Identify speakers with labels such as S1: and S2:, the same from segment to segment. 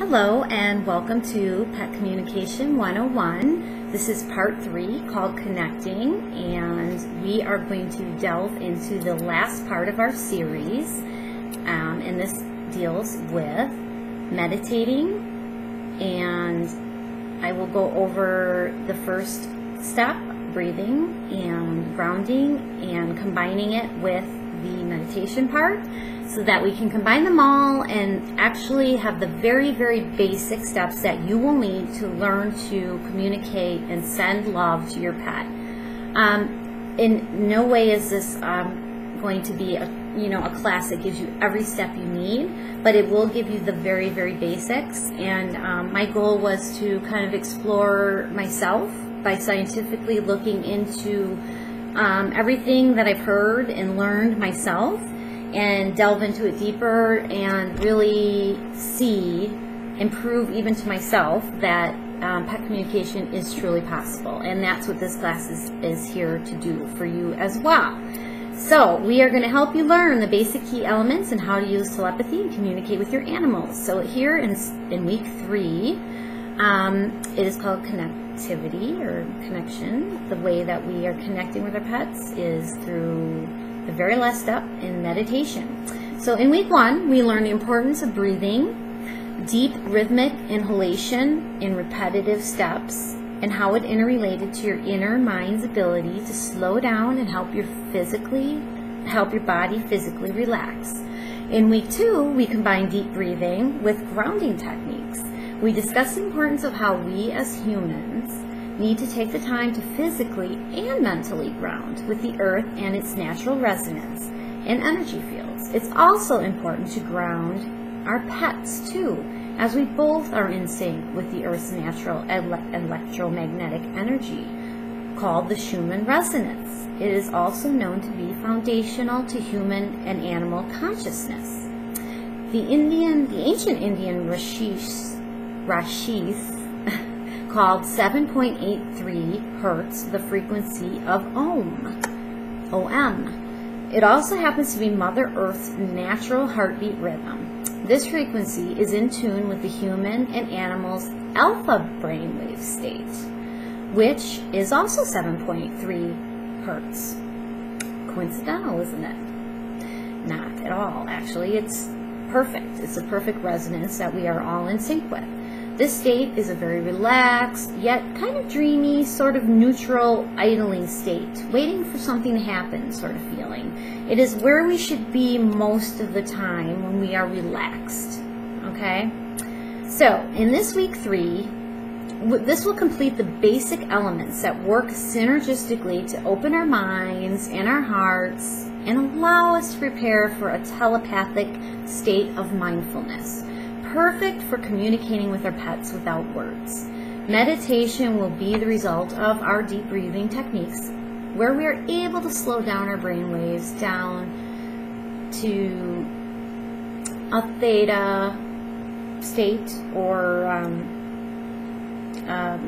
S1: Hello and welcome to Pet Communication 101. This is part 3 called Connecting, and we are going to delve into the last part of our series, and this deals with meditating, and I will go over the first step, breathing and grounding, and combining it with the meditation part, so that we can combine them all and actually have the very, very basic steps that you will need to learn to communicate and send love to your pet. In no way is this going to be a class that gives you every step you need, but it will give you the very, very basics. And my goal was to kind of explore myself by scientifically looking into everything that I've heard and learned myself, and delve into it deeper and really see and prove even to myself that pet communication is truly possible. And that's what this class is here to do for you as well. So we are going to help you learn the basic key elements and how to use telepathy and communicate with your animals. So here in week 3, it is called connectivity or connection. The way that we are connecting with our pets is through the very last step in meditation. So in week 1, we learned the importance of breathing, deep rhythmic inhalation in repetitive steps, and how it interrelated to your inner mind's ability to slow down and help your body physically relax. In week 2, we combined deep breathing with grounding techniques. We discussed the importance of how we as humans need to take the time to physically and mentally ground with the earth and its natural resonance and energy fields. It's also important to ground our pets too, as we both are in sync with the earth's natural electromagnetic energy, called the Schumann resonance. It is also known to be foundational to human and animal consciousness. The ancient Indian rishis called 7.83 hertz the frequency of OM. It also happens to be Mother Earth's natural heartbeat rhythm. This frequency is in tune with the human and animal's alpha brainwave state, which is also 7.3 hertz. Coincidental, isn't it? Not at all. Actually, it's perfect. It's a perfect resonance that we are all in sync with. This state is a very relaxed, yet kind of dreamy, sort of neutral, idling state, waiting for something to happen sort of feeling. It is where we should be most of the time when we are relaxed, okay? So, in this week 3, this will complete the basic elements that work synergistically to open our minds and our hearts and allow us to prepare for a telepathic state of mindfulness, perfect for communicating with our pets without words. Meditation will be the result of our deep breathing techniques, where we are able to slow down our brain waves down to a theta state, or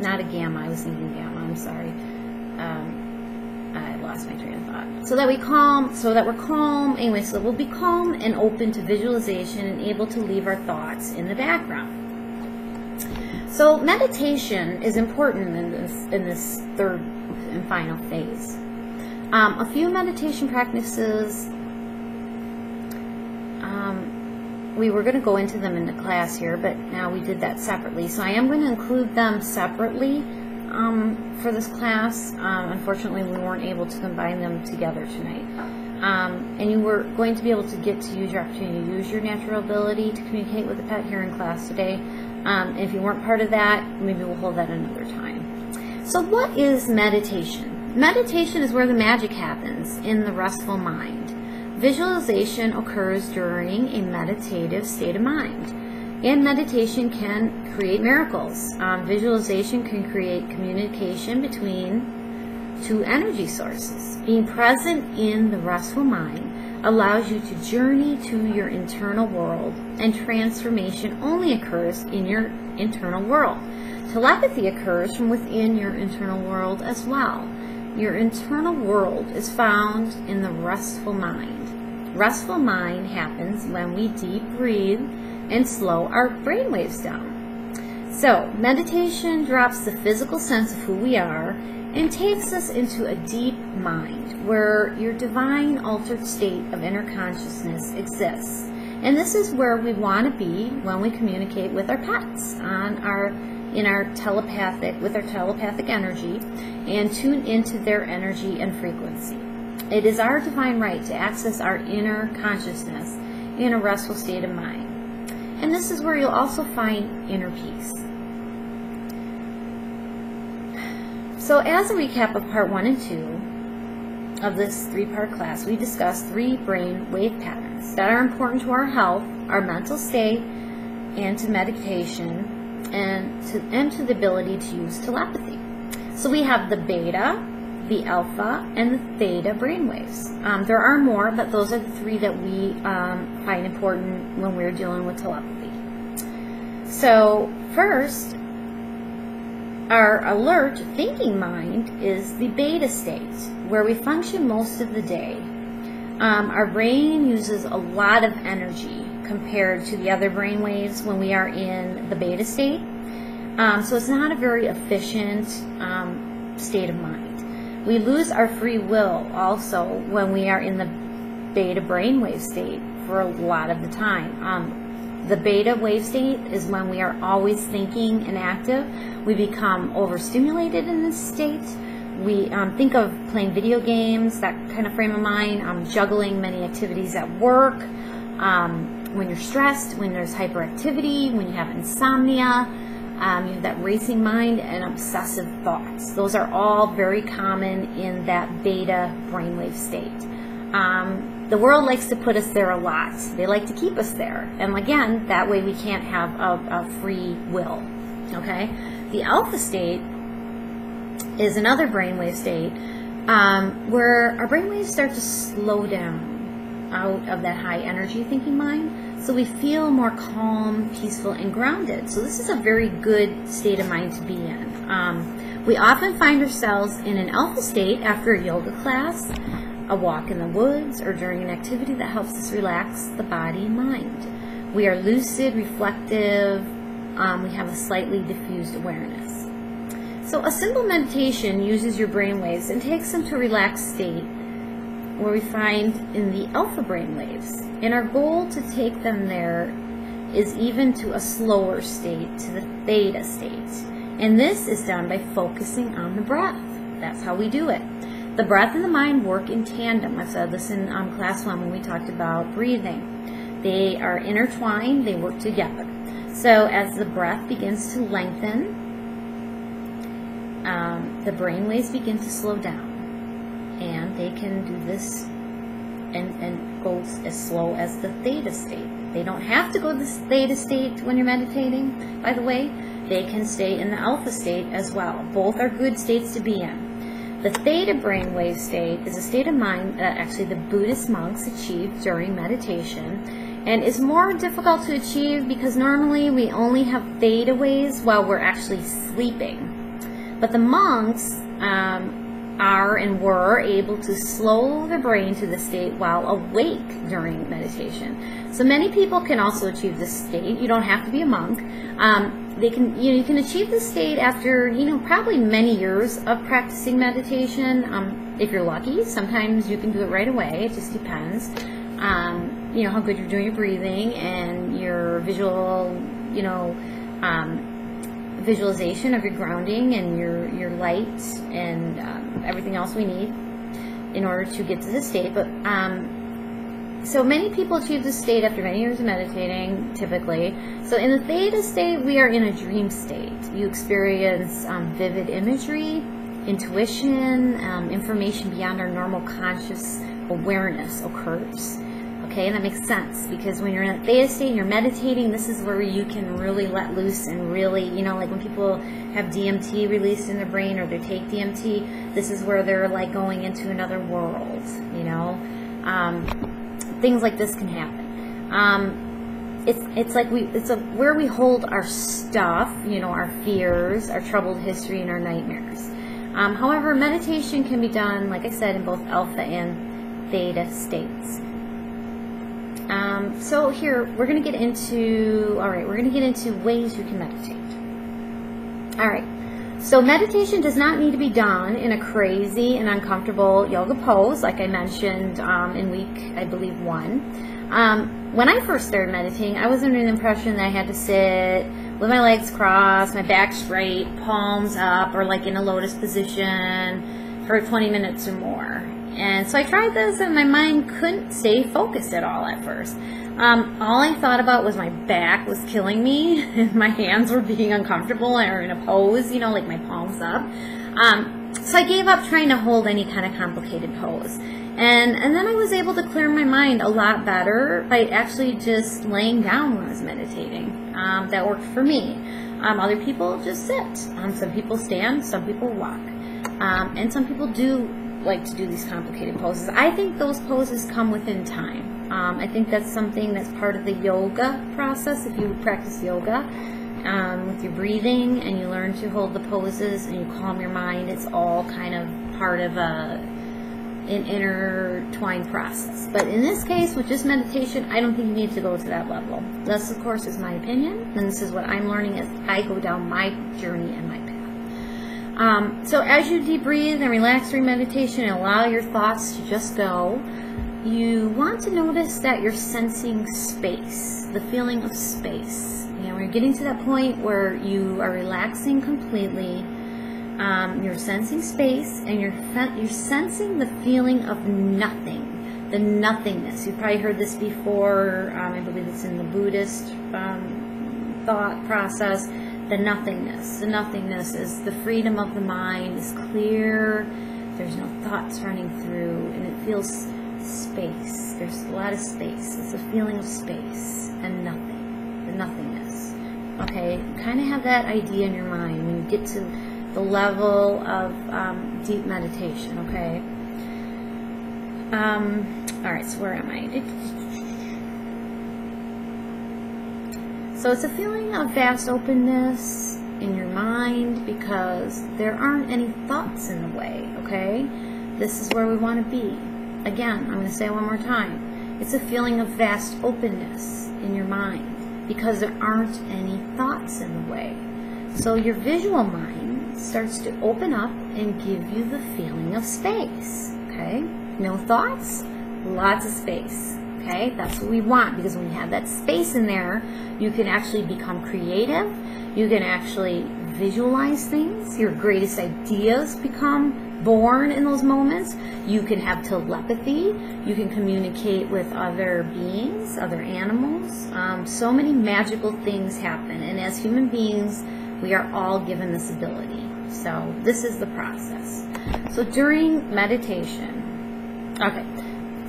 S1: not a gamma. I was thinking gamma. I'm sorry. I lost my train of thought. So that we're calm. Anyway, so we'll be calm and open to visualization and able to leave our thoughts in the background. So meditation is important in this third and final phase. A few meditation practices. We were going to go into them in the class here, but now we did that separately. So I am going to include them separately for this class. Unfortunately, we weren't able to combine them together tonight. And you were going to be able to get to use your opportunity to use your natural ability to communicate with the pet here in class today. And if you weren't part of that, maybe we'll hold that another time. So what is meditation? Meditation is where the magic happens in the restful mind. Visualization occurs during a meditative state of mind, and meditation can create miracles. Visualization can create communication between two energy sources. Being present in the restful mind allows you to journey to your internal world, and transformation only occurs in your internal world. Telepathy occurs from within your internal world as well. Your internal world is found in the restful mind. Restful mind happens when we deep breathe and slow our brain waves down. So meditation drops the physical sense of who we are and takes us into a deep mind where your divine altered state of inner consciousness exists. And this is where we want to be when we communicate with our pets with our telepathic energy and tune into their energy and frequency. It is our divine right to access our inner consciousness in a restful state of mind. And this is where you'll also find inner peace. So as a recap of part 1 and 2 of this 3-part class, we discussed 3 brain wave patterns that are important to our health, our mental state, and to meditation, and to the ability to use telepathy. So we have the beta, the alpha, and the theta brainwaves. There are more, but those are the 3 that we find important when we're dealing with telepathy. So first, our alert thinking mind is the beta state, where we function most of the day. Our brain uses a lot of energy compared to the other brain waves when we are in the beta state. So it's not a very efficient state of mind. We lose our free will also when we are in the beta brainwave state for a lot of the time. The beta wave state is when we are always thinking and active. We become overstimulated in this state. We think of playing video games, that kind of frame of mind, juggling many activities at work, when you're stressed, when there's hyperactivity, when you have insomnia, you have that racing mind and obsessive thoughts. Those are all very common in that beta brainwave state. The world likes to put us there a lot. They like to keep us there. And again, that way we can't have a free will. Okay? The alpha state is another brainwave state where our brainwaves start to slow down out of that high energy thinking mind. So we feel more calm, peaceful, and grounded. So this is a very good state of mind to be in. We often find ourselves in an alpha state after a yoga class, a walk in the woods, or during an activity that helps us relax the body and mind. We are lucid, reflective, we have a slightly diffused awareness. So a simple meditation uses your brainwaves and takes them to a relaxed state where we find in the alpha brainwaves. And our goal to take them there is even to a slower state, to the theta state. And this is done by focusing on the breath. That's how we do it. The breath and the mind work in tandem. I said this in class 1 when we talked about breathing. They are intertwined, they work together. So as the breath begins to lengthen, the brain waves begin to slow down. And they can do this and go as slow as the theta state. They don't have to go to the theta state when you're meditating, by the way. They can stay in the alpha state as well. Both are good states to be in. The theta brainwave state is a state of mind that actually the Buddhist monks achieved during meditation, and is more difficult to achieve because normally we only have theta waves while we're actually sleeping. But the monks are and were able to slow the brain to the state while awake during meditation. So many people can also achieve this state. You don't have to be a monk. You can achieve this state after, probably many years of practicing meditation. If you're lucky, sometimes you can do it right away. It just depends. How good you're doing your breathing and your visualization of your grounding and your light and everything else we need in order to get to this state. But so many people achieve this state after many years of meditating, typically. So in the theta state, we are in a dream state. You experience vivid imagery, intuition, information beyond our normal conscious awareness occurs. Okay, and that makes sense because when you're in a theta state and you're meditating, this is where you can really let loose and really, like when people have DMT released in their brain or they take DMT, this is where they're like going into another world, Things like this can happen. It's where we hold our stuff, our fears, our troubled history, and our nightmares. However, meditation can be done, like I said, in both alpha and theta states. So here, we're going to get into, we're going to get into ways you can meditate. All right. So meditation does not need to be done in a crazy and uncomfortable yoga pose, like I mentioned in week, I believe, 1. When I first started meditating, I was under the impression that I had to sit with my legs crossed, my back straight, palms up, or like in a lotus position for 20 minutes or more. And so I tried this, and my mind couldn't stay focused at all at first. All I thought about was my back was killing me, and my hands were being uncomfortable or in a pose, you know, like my palms up. So I gave up trying to hold any kind of complicated pose. And then I was able to clear my mind a lot better by actually just laying down when I was meditating. That worked for me. Other people just sit. Some people stand, some people walk. And some people do like to do these complicated poses. I think those poses come within time. I think that's something that's part of the yoga process. If you practice yoga with your breathing and you learn to hold the poses and you calm your mind, it's all kind of part of an intertwined process. But in this case, with just meditation, I don't think you need to go to that level. This, of course, is my opinion, and this is what I'm learning as I go down my journey and my path. So as you deep breathe and relax during meditation and allow your thoughts to just go, you want to notice that you're sensing space, the feeling of space. You know, when you're getting to that point where you are relaxing completely, you're sensing space, and you're sensing the feeling of nothing, the nothingness. You've probably heard this before. I believe it's in the Buddhist thought process. The nothingness. The nothingness is the freedom of the mind, is clear. There's no thoughts running through, and it feels space. There's a lot of space. It's a feeling of space and nothing. The nothingness. Okay, kind of have that idea in your mind when you get to the level of deep meditation. Okay. All right. So where am I? So it's a feeling of vast openness in your mind because there aren't any thoughts in the way, okay? This is where we want to be. Again, I'm going to say it one more time. It's a feeling of vast openness in your mind because there aren't any thoughts in the way. So your visual mind starts to open up and give you the feeling of space, okay? No thoughts, lots of space. Okay, that's what we want, because when you have that space in there, you can actually become creative. You can actually visualize things. Your greatest ideas become born in those moments. You can have telepathy. You can communicate with other beings, other animals. So many magical things happen, and as human beings, we are all given this ability. So this is the process. So during meditation, okay.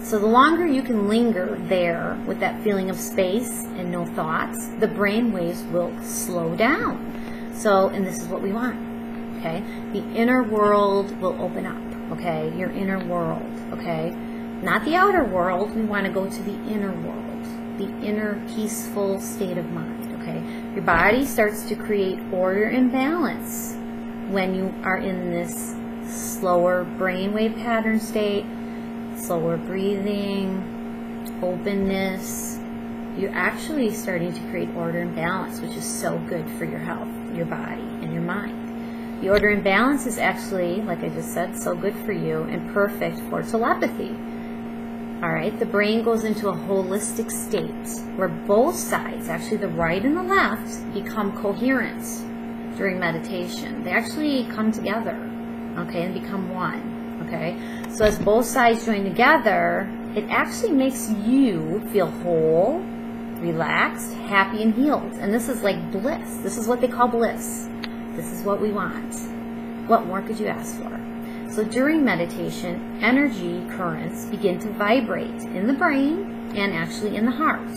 S1: So the longer you can linger there with that feeling of space and no thoughts, the brain waves will slow down. So, and this is what we want, okay? The inner world will open up, okay? Your inner world, okay? Not the outer world. We want to go to the inner world, the inner peaceful state of mind, okay? Your body starts to create order and balance when you are in this slower brainwave pattern state. Slower breathing, openness. You're actually starting to create order and balance, which is so good for your health, your body, and your mind. The order and balance is actually, like I just said, so good for you and perfect for telepathy. All right, the brain goes into a holistic state where both sides, actually the right and the left, become coherent during meditation. They actually come together, okay, and become one. Okay, so as both sides join together, it actually makes you feel whole, relaxed, happy, and healed. And this is like bliss. This is what they call bliss. This is what we want. What more could you ask for? So during meditation, energy currents begin to vibrate in the brain and actually in the heart.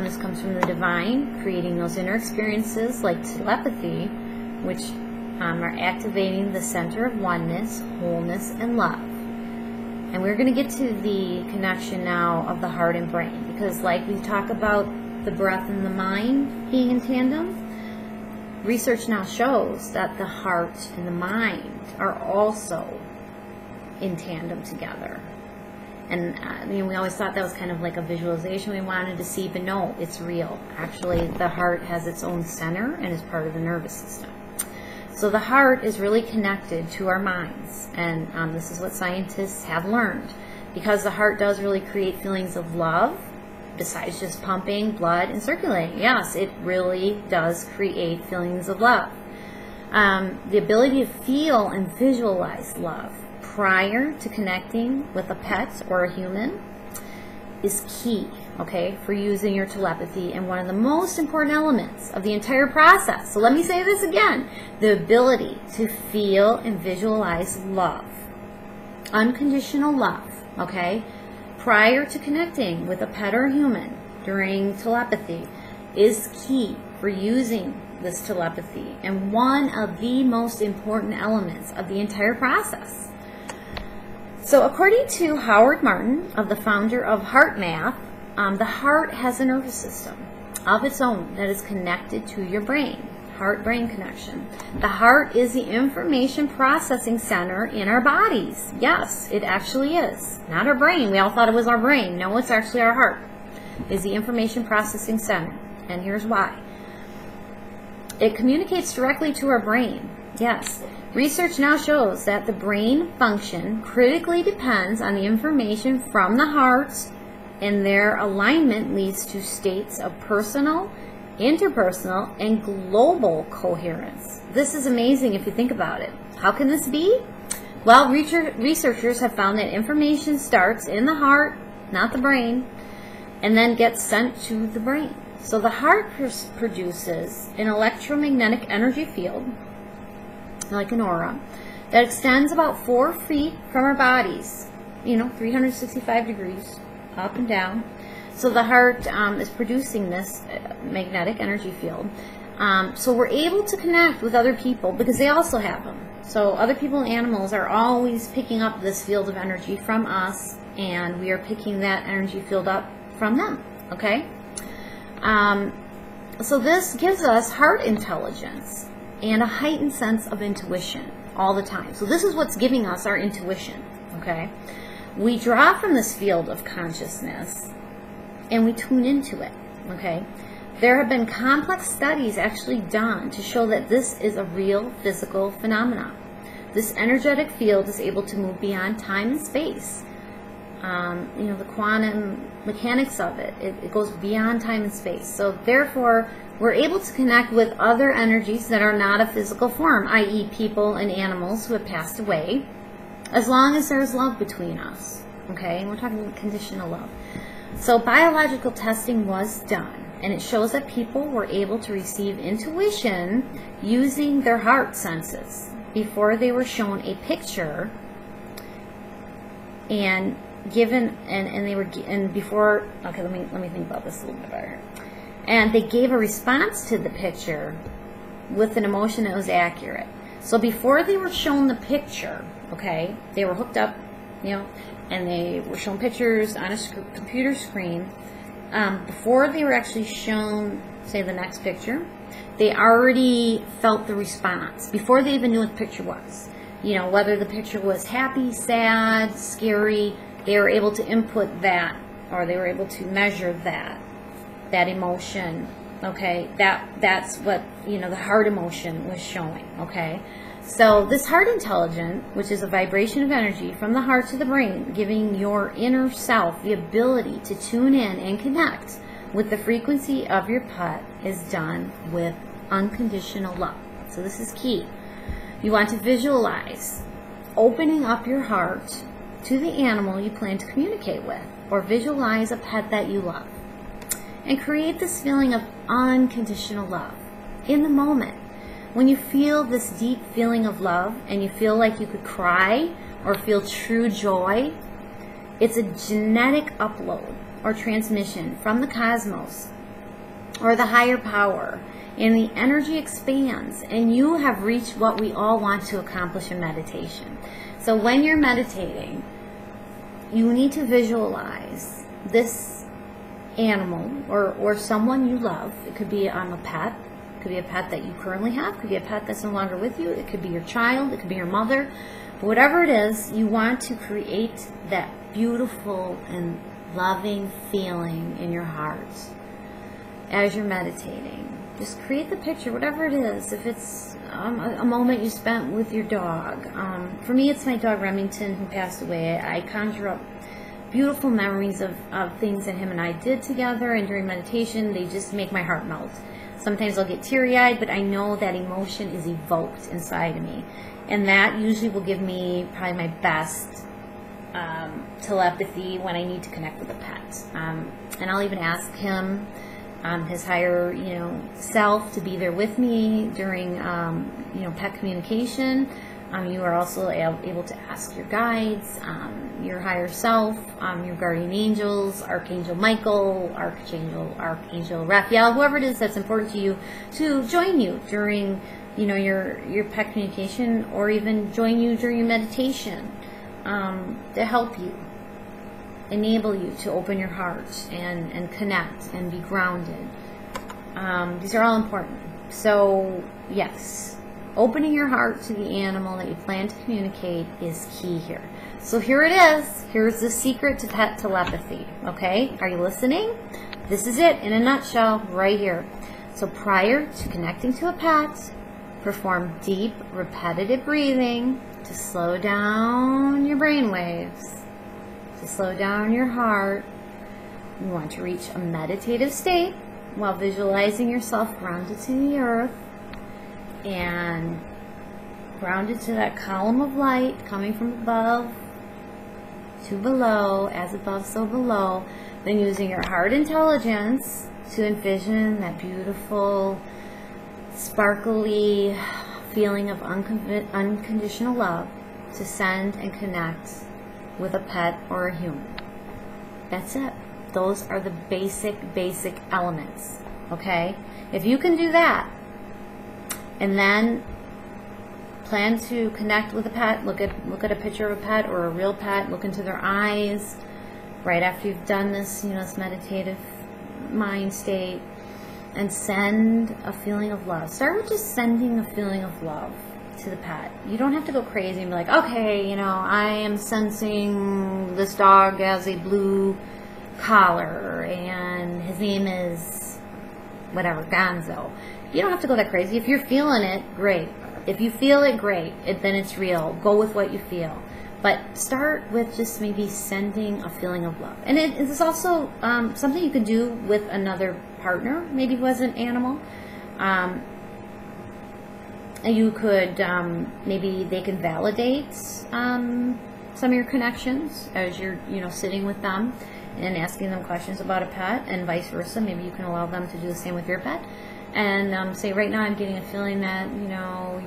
S1: This comes from the divine, creating those inner experiences like telepathy, which are activating the center of oneness, wholeness, and love. And we're going to get to the connection now of the heart and brain, because like we talk about the breath and the mind being in tandem, research now shows that the heart and the mind are also in tandem together. And we always thought that was kind of like a visualization we wanted to see, but no, it's real. Actually, the heart has its own center and is part of the nervous system. So the heart is really connected to our minds, and this is what scientists have learned. Because the heart does really create feelings of love, besides just pumping blood and circulating. Yes, it really does create feelings of love. The ability to feel and visualize love prior to connecting with a pet or a human is key, okay, for using your telepathy, and one of the most important elements of the entire process. So let me say this again. The ability to feel and visualize love, unconditional love, okay, prior to connecting with a pet or a human during telepathy is key for using this telepathy, and one of the most important elements of the entire process. So according to Howard Martin, the founder of HeartMath, the heart has a nervous system of its own that is connected to your brain, heart-brain connection. The heart is the information processing center in our bodies. Yes, it actually is. Not our brain. We all thought it was our brain. No, it's actually our heart. It is the information processing center. And here's why. It communicates directly to our brain. Yes. Research now shows that the brain function critically depends on the information from the heart, and their alignment leads to states of personal, interpersonal, and global coherence. This is amazing if you think about it. How can this be? Well, researchers have found that information starts in the heart, not the brain, and then gets sent to the brain. So the heart produces an electromagnetic energy field, like an aura, that extends about 4 feet from our bodies, 365 degrees up and down. So the heart is producing this magnetic energy field. So we're able to connect with other people because they also have them. So other people and animals are always picking up this field of energy from us, and we are picking that energy field up from them, okay? So this gives us heart intelligence and a heightened sense of intuition all the time. So this is what's giving us our intuition, okay? We draw from this field of consciousness and we tune into it, okay? There have been complex studies actually done to show that this is a real physical phenomenon. This energetic field is able to move beyond time and space. The quantum mechanics of it, it goes beyond time and space. So therefore, we're able to connect with other energies that are not a physical form, i.e. people and animals who have passed away, as long as there's love between us, okay? And we're talking about conditional love. So biological testing was done, and it shows that people were able to receive intuition using their heart senses before they were shown a picture and given, before, okay, let me think about this a little bit better. And they gave a response to the picture with an emotion that was accurate. So before they were shown the picture, okay, they were hooked up, and they were shown pictures on a computer screen. Before they were actually shown, say, the next picture, they already felt the response before they even knew what the picture was. Whether the picture was happy, sad, scary, they were able to input that, or they were able to measure that emotion, okay? That's what, the heart emotion was showing, okay? So this heart intelligence, which is a vibration of energy from the heart to the brain, giving your inner self the ability to tune in and connect with the frequency of your pet, is done with unconditional love. So this is key. You want to visualize opening up your heart to the animal you plan to communicate with, or visualize a pet that you love, and create this feeling of unconditional love in the moment. When you feel this deep feeling of love and you feel like you could cry or feel true joy, it's a genetic upload or transmission from the cosmos or the higher power, and the energy expands, and you have reached what we all want to accomplish in meditation. So when you're meditating, you need to visualize this animal or someone you love. It could be a pet. It could be a pet that you currently have. It could be a pet that's no longer with you. It could be your child. It could be your mother. But whatever it is, you want to create that beautiful and loving feeling in your heart as you're meditating. Just create the picture, whatever it is. If it's a moment you spent with your dog. For me, it's my dog Remington, who passed away. I conjure up beautiful memories of things that him and I did together, and during meditation, they just make my heart melt. Sometimes I'll get teary-eyed, but I know that emotion is evoked inside of me. And that usually will give me probably my best telepathy when I need to connect with a pet. And I'll even ask him, his higher, self, to be there with me during, pet communication. You are also able to ask your guides, your higher self, your guardian angels, Archangel Michael, Archangel Raphael, whoever it is that's important to you, to join you during, your pet communication, or even join you during your meditation, to help you, enable you to open your heart and connect and be grounded. These are all important. So, yes, opening your heart to the animal that you plan to communicate is key here. So here it is. Here's the secret to pet telepathy. Okay? Are you listening? This is it in a nutshell right here. So prior to connecting to a pet, perform deep, repetitive breathing to slow down your brain waves, to slow down your heart. You want to reach a meditative state while visualizing yourself grounded to the earth and grounded to that column of light coming from above to below, as above so below. Then using your heart intelligence to envision that beautiful, sparkly feeling of unconditional love to send and connect with a pet or a human. That's it. Those are the basic elements. Okay? If you can do that, and then plan to connect with a pet, look at a picture of a pet or a real pet, look into their eyes right after you've done this, this meditative mind state, and send a feeling of love. Start with just sending a feeling of love to the pet. You don't have to go crazy and be like, okay, I am sensing this dog has a blue collar and his name is whatever, Gonzo. You don't have to go that crazy. If you're feeling it, great. If you feel it, great. Then it's real. Go with what you feel. But start with just maybe sending a feeling of love. And it is also something you can do with another partner, maybe who has an animal. You could, maybe they can validate some of your connections as you're, sitting with them and asking them questions about a pet, and vice versa. Maybe you can allow them to do the same with your pet. And say, right now I'm getting a feeling that,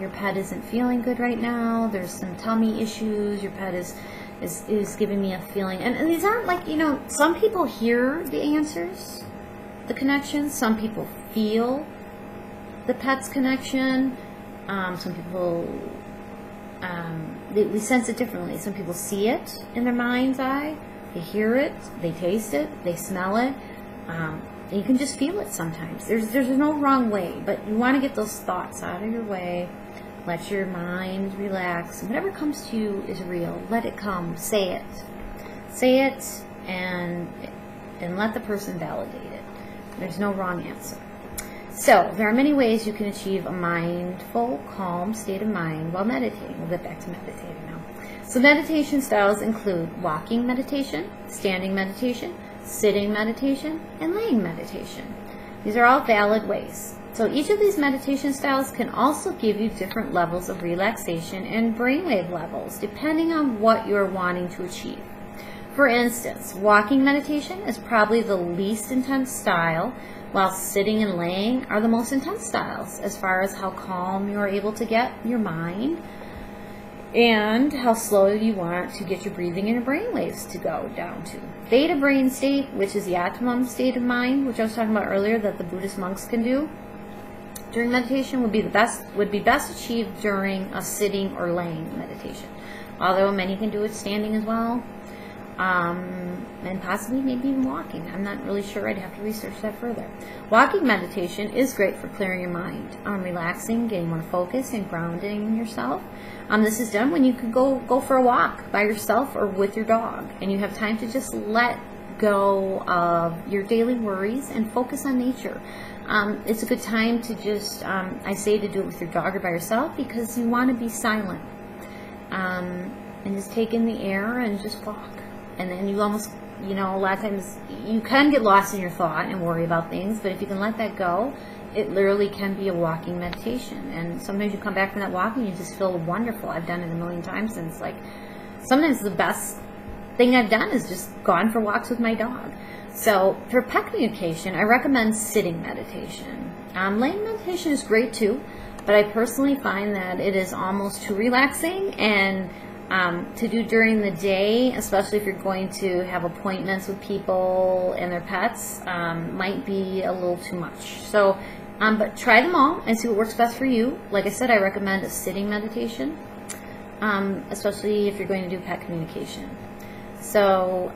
S1: your pet isn't feeling good right now. There's some tummy issues. Your pet is giving me a feeling. And these aren't like, some people hear the answers, the connections. Some people feel the pet's connection. Some people, we sense it differently. Some people see it in their mind's eye. They hear it. They taste it. They smell it. You can just feel it sometimes. There's no wrong way, but you want to get those thoughts out of your way. Let your mind relax. Whatever comes to you is real. Let it come. Say it. Say it, and let the person validate it. There's no wrong answer. So, there are many ways you can achieve a mindful, calm state of mind while meditating. We'll get back to meditating now. So, meditation styles include walking meditation, standing meditation, sitting meditation, and laying meditation. These are all valid ways. So each of these meditation styles can also give you different levels of relaxation and brainwave levels depending on what you're wanting to achieve. For instance, walking meditation is probably the least intense style, while sitting and laying are the most intense styles as far as how calm you are able to get your mind and how slow you want to get your breathing and your brain waves to go down to. Theta brain state, which is the optimum state of mind, which I was talking about earlier that the Buddhist monks can do during meditation, would be best achieved during a sitting or laying meditation. Although many can do it standing as well. and possibly maybe even walking. I'm not really sure. I'd have to research that further. Walking meditation is great for clearing your mind, relaxing, getting more focus, and grounding yourself. This is done when you can go for a walk by yourself or with your dog, and you have time to just let go of your daily worries and focus on nature. It's a good time to just, I say to do it with your dog or by yourself, because you want to be silent, and just take in the air and just walk. And then you almost, a lot of times you can get lost in your thought and worry about things, but if you can let that go, it literally can be a walking meditation. And sometimes you come back from that walk and you just feel wonderful. I've done it a million times, and it's like, sometimes the best thing I've done is just gone for walks with my dog. So for pet communication, I recommend sitting meditation. Laying meditation is great too, but I personally find that it is almost too relaxing, and to do during the day, especially if you're going to have appointments with people and their pets, might be a little too much. So, but try them all and see what works best for you. Like I said, I recommend a sitting meditation, especially if you're going to do pet communication. So,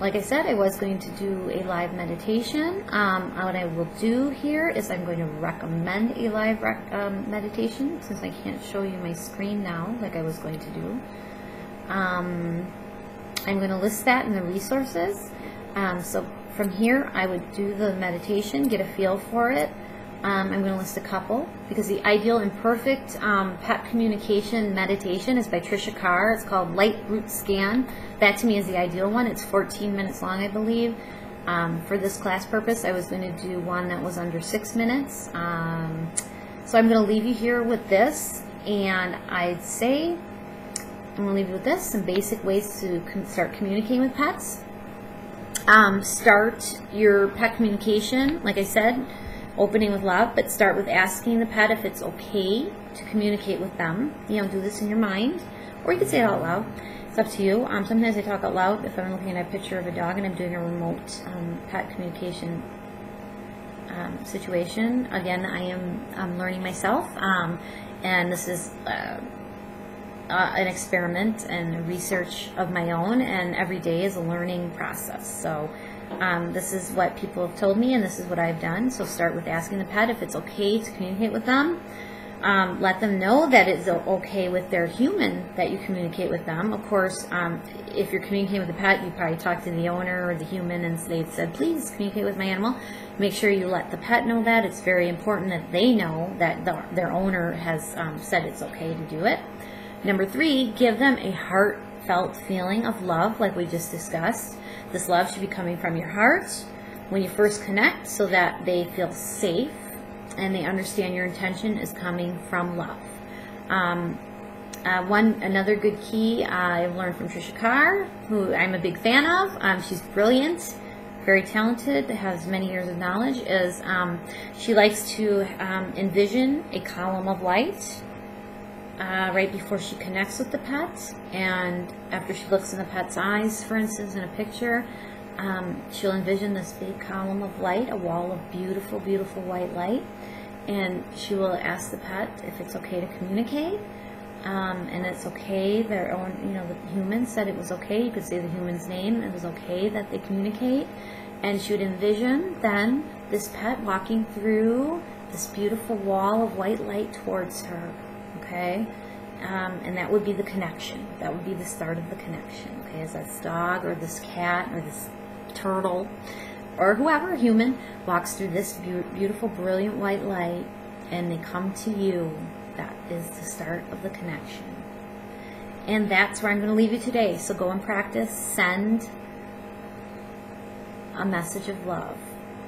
S1: like I said, I was going to do a live meditation. What I will do here is I'm going to recommend a live meditation, since I can't show you my screen now like I was going to do. I'm going to list that in the resources. So from here, I would do the meditation, get a feel for it. I'm going to list a couple, because the ideal and perfect pet communication meditation is by Trisha Carr. It's called Light Root Scan. That to me is the ideal one. It's 14 minutes long, I believe. For this class purpose, I was going to do one that was under 6 minutes. So I'm going to leave you here with this, and I'd say I'm going to leave you with this, some basic ways to start communicating with pets. Start your pet communication, like I said, opening with love, but start with asking the pet if it's okay to communicate with them. Do this in your mind, or you can say it out loud. It's up to you. Sometimes I talk out loud if I'm looking at a picture of a dog and I'm doing a remote pet communication situation. Again, I'm learning myself, and this is an experiment and a research of my own, and every day is a learning process. So this is what people have told me, and this is what I've done. So start with asking the pet if it's okay to communicate with them. Let them know that it's okay with their human that you communicate with them. Of course, if you're communicating with a pet, you probably talk to the owner or the human, and they've said, please communicate with my animal. Make sure you let the pet know that. It's very important that they know that their owner has said it's okay to do it. Number 3, give them a heartfelt feeling of love, like we just discussed. This love should be coming from your heart when you first connect, so that they feel safe and they understand your intention is coming from love. Another good key I've learned from Trisha Carr, who I'm a big fan of. She's brilliant, very talented, has many years of knowledge. Is she likes to envision a column of light right before she connects with the pet, and after she looks in the pet's eyes, for instance, in a picture, she'll envision this big column of light, a wall of beautiful, beautiful white light, and she will ask the pet if it's okay to communicate, and it's okay. Their own, the human said it was okay. You could say the human's name. It was okay that they communicate, and she would envision then this pet walking through this beautiful wall of white light towards her. Okay, and that would be the connection. That would be the start of the connection. Okay, as this dog or this cat or this turtle or whoever, human, walks through this beautiful, brilliant white light, and they come to you, that is the start of the connection. And that's where I'm going to leave you today. So go and practice. Send a message of love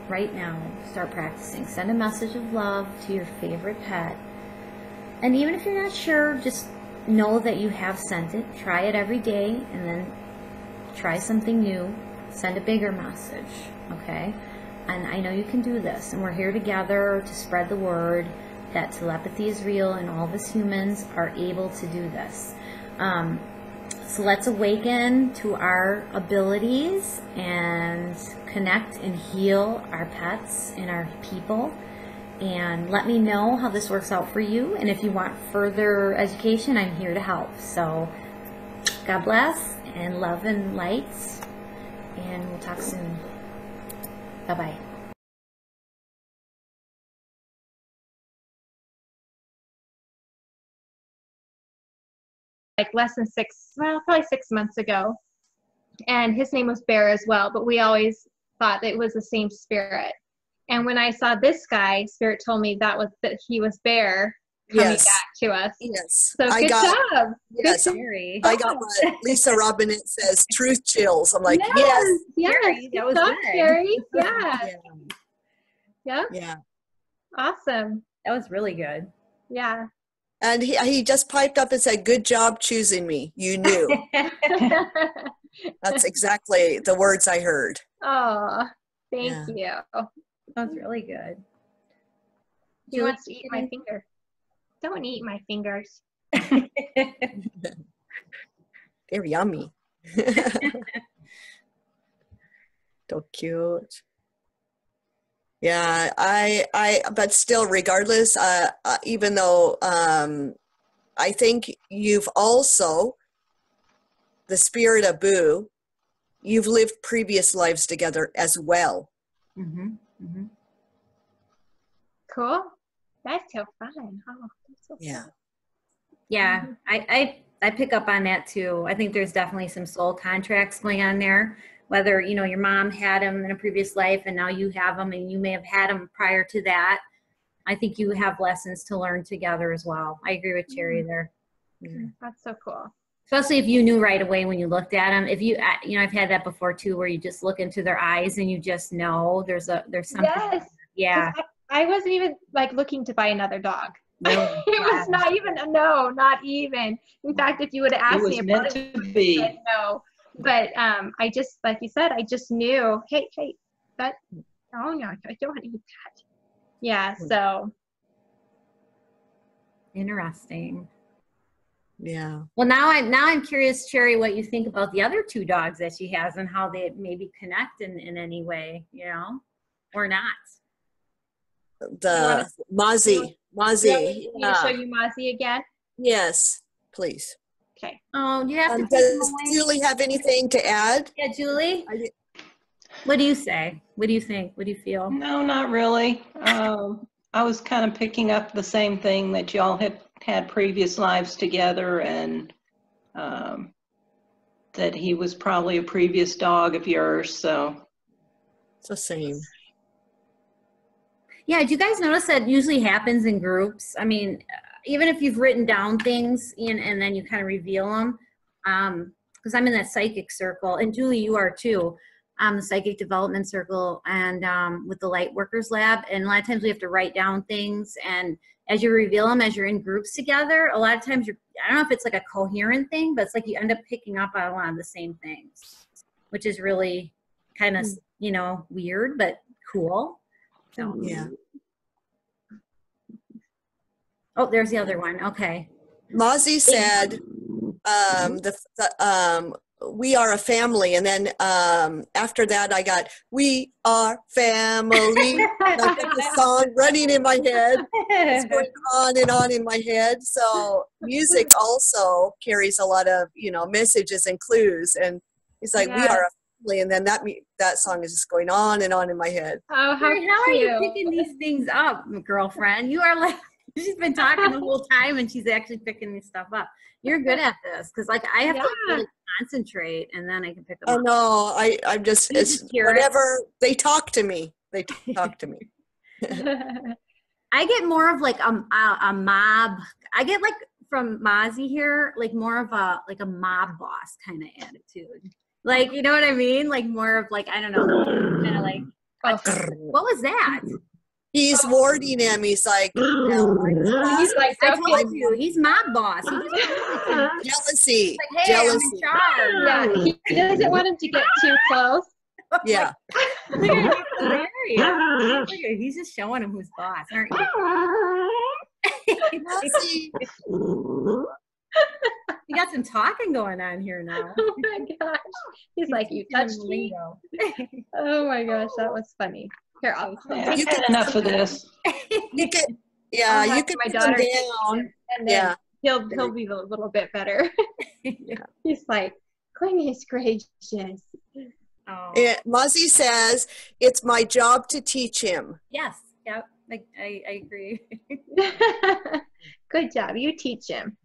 S1: right now. Start practicing. Send a message of love to your favorite pet. And even if you're not sure, just know that you have sent it. Try it every day, and then try something new. Send a bigger message, okay? And I know you can do this, and we're here together to spread the word that telepathy is real, and all of us humans are able to do this. So let's awaken to our abilities and connect and heal our pets and our people. And let me know how this works out for you. And if you want further education, I'm here to help. So God bless, and love and light, and we'll talk soon. Bye-bye.
S2: Like less than probably 6 months ago. And his name was Bear as well, but we always thought that it was the same spirit. And when I saw this guy, Spirit told me that he was Bear coming back to us.
S3: Yes.
S2: So good job.
S3: Yes.
S2: Good
S3: I got what Lisa Robinette says, truth chills. I'm like, yes.
S1: Carrie, that was
S2: good.
S1: good.
S2: Carrie. Yeah. Yeah.
S3: Yeah.
S2: Awesome.
S1: That was really good.
S2: Yeah.
S3: And he just piped up and said, good job choosing me. You knew. That's exactly the words I heard.
S2: Oh, thank you.
S1: That was really good.
S2: He wants to eat my finger. Don't eat my fingers.
S3: They're yummy. So cute. Yeah, but still, regardless, even though I think you've also, the spirit of Boo, you've lived previous lives together as well.
S1: Mm-hmm. Mm-hmm.
S2: Cool. That's so fun. Oh, that's so
S3: yeah.
S2: fun.
S1: Yeah, I pick up on that too. I think there's definitely some soul contracts going on there. Whether, you know, your mom had them in a previous life and now you have them, and you may have had them prior to that. I think you have lessons to learn together as well. I agree with Cherry there.
S2: Yeah. That's so cool.
S1: Especially if you knew right away when you looked at them. If you know, I've had that before too, where you just look into their eyes and you just know there's something.
S2: Yes.
S1: Yeah.
S2: I wasn't even like looking to buy another dog.
S1: Really?
S2: It was not even not even. In fact, if you would have asked me about it,
S4: to be.
S2: I said no. But I just, like you said, I just knew, hey, that, oh no, I don't want to eat that. Yeah, so.
S1: Interesting.
S3: Yeah.
S1: Well, now I'm curious, Cherry, what you think about the other two dogs that she has and how they maybe connect in any way, you know, or not.
S3: The Mozzie.
S2: You want to show you Mozzie again?
S3: Yes, please.
S2: Okay.
S1: Oh, you have to take
S3: does
S1: them away.
S3: Julie have anything to add?
S1: Yeah, Julie? What do you say? What do you think? What do you feel?
S4: No, not really. I was kind of picking up the same thing that y'all had previous lives together, and that he was probably a previous dog of yours, so.
S3: It's the same.
S1: Yeah, do you guys notice that usually happens in groups? I mean, even if you've written down things and then you kind of reveal them, because I'm in that psychic circle, and Julie, you are too, the psychic development circle, and with the light workers lab, and a lot of times we have to write down things, and as you reveal them, as you're in groups together, a lot of times I don't know if it's like a coherent thing, but it's like you end up picking up on a lot of the same things, which is really kind of, you know, weird, but cool. So.
S3: Yeah.
S1: Oh, there's the other one. Okay.
S3: Mozzie said, we are a family. And then after that, I got, we are family. I got the song running in my head. It's going on and on in my head. So music also carries a lot of, you know, messages and clues. And it's like, we are a family. And then that song is just going on and on in my head.
S2: Oh, how
S1: are you picking these things up, girlfriend? You are like, she's been talking the whole time and she's actually picking this stuff up. You're good at this, because like I have to really concentrate and then I can pick them up.
S3: Oh no, I'm just, it's whatever, they talk to me. They talk to me.
S1: I get more of like a mob. I get like from Mozzie here, like more of a mob boss kind of attitude. Like, you know what I mean? Like more of like, I don't know, kind of like, what was that?
S3: He's warding him. He's like,
S2: he's like,
S1: I told you, he's mob boss. He just
S3: jealousy.
S1: like, hey,
S3: jealousy.
S2: Yeah, he doesn't want him to get too close.
S3: Yeah.
S1: Look at he's just showing him who's boss, aren't you? You got some talking going on here now.
S2: Oh my gosh. He's like, you touched me. Oh my gosh, that was funny. Here,
S4: you get enough of this.
S3: You can, you can
S2: my
S3: put
S2: daughter
S3: them down.
S2: and then He'll be a little bit better. He's like, goodness gracious.
S1: Oh.
S3: Muzzy says, it's my job to teach him.
S1: Yes. Yep. I agree.
S2: Good job. You teach him.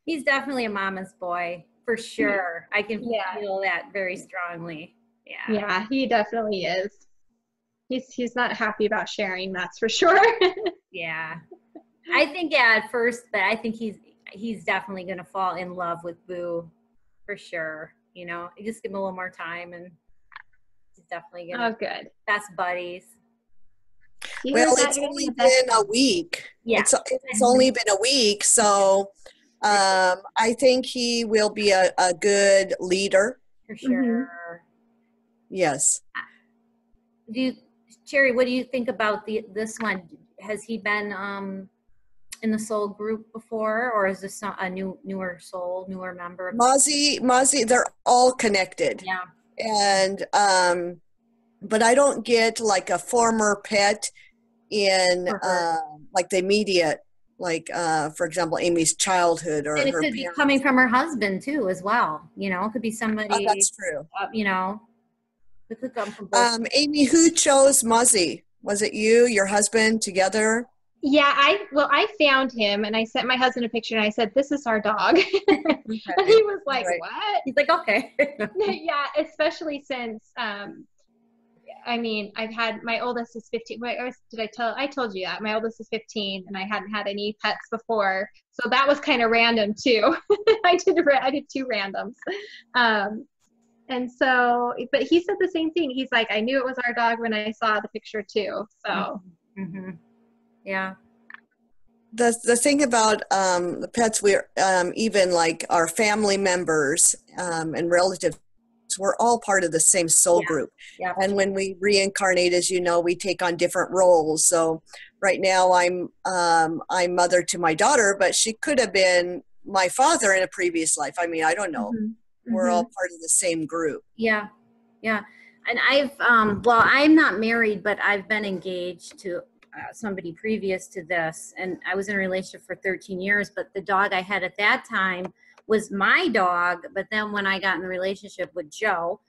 S1: He's definitely a mama's boy, for sure. I can feel that very strongly. Yeah.
S2: Yeah, he definitely is. He's not happy about sharing, that's for sure.
S1: Yeah. I think, at first, but I think he's definitely going to fall in love with Boo, for sure. You know, you just give him a little more time, and he's definitely going to.
S2: Oh, good.
S1: Best buddies.
S3: Well, it's only been a week.
S1: Yeah.
S3: It's only been a week, so I think he will be a good leader.
S1: For sure.
S3: Yes.
S1: Cherry, what do you think about this one? Has he been in the soul group before, or is this a newer soul, newer member?
S3: Muzzy, they're all connected.
S1: Yeah.
S3: And but I don't get like a former pet in like the immediate, like for example, Amy's childhood, or
S1: and it
S3: her
S1: could be
S3: parents.
S1: coming from her husband too, as well. You know, it could be somebody.
S3: Oh, that's true.
S1: You know, it could come from both.
S3: Amy, who chose Muzzy? Was it you, your husband, together?
S2: Yeah, I found him and I sent my husband a picture and I said, "This is our dog." And he was like,
S3: Right.
S2: "What?"
S1: He's like, "Okay."
S2: Yeah, especially since I mean, I've had, my oldest is 15. Wait, I told you that my oldest is 15 and I hadn't had any pets before. So that was kind of random too. I did 2 randoms. And so, but he said the same thing. He's like, "I knew it was our dog when I saw the picture too." So,
S1: Yeah.
S3: The thing about the pets, we're even like our family members and relatives, we're all part of the same soul group.
S1: Yeah.
S3: And when we reincarnate, as you know, we take on different roles. So right now I'm mother to my daughter, but she could have been my father in a previous life. I mean, I don't know. We're all part of the same group.
S1: Yeah. Yeah. And I've, well, I'm not married, but I've been engaged to somebody previous to this. And I was in a relationship for 13 years, but the dog I had at that time was my dog. But then when I got in the relationship with Joe,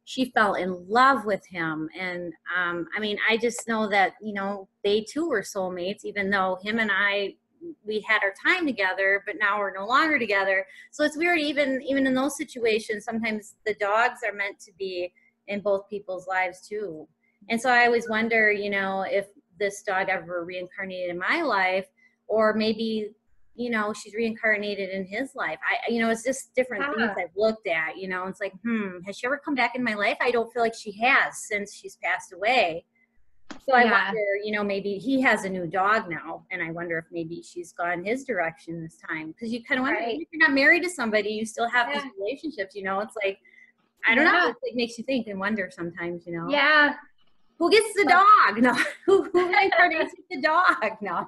S1: she fell in love with him. And I mean, I just know that, you know, they too were soulmates, even though him and I, we had our time together, but now we're no longer together. So it's weird, even in those situations, sometimes the dogs are meant to be in both people's lives too. And so I always wonder, you know, if this dog ever reincarnated in my life, or maybe, you know, she's reincarnated in his life. You know, it's just different things I've looked at, you know. It's like, has she ever come back in my life? I don't feel like she has since she's passed away. So I wonder, you know, maybe he has a new dog now, and I wonder if maybe she's gone his direction this time. Because you kind of wonder, if you're not married to somebody, you still have these relationships, you know. It's like, I don't know, it like, makes you think and wonder sometimes, you know.
S2: Yeah.
S1: Who gets the dog? No. Who reincarnates with the dog? No.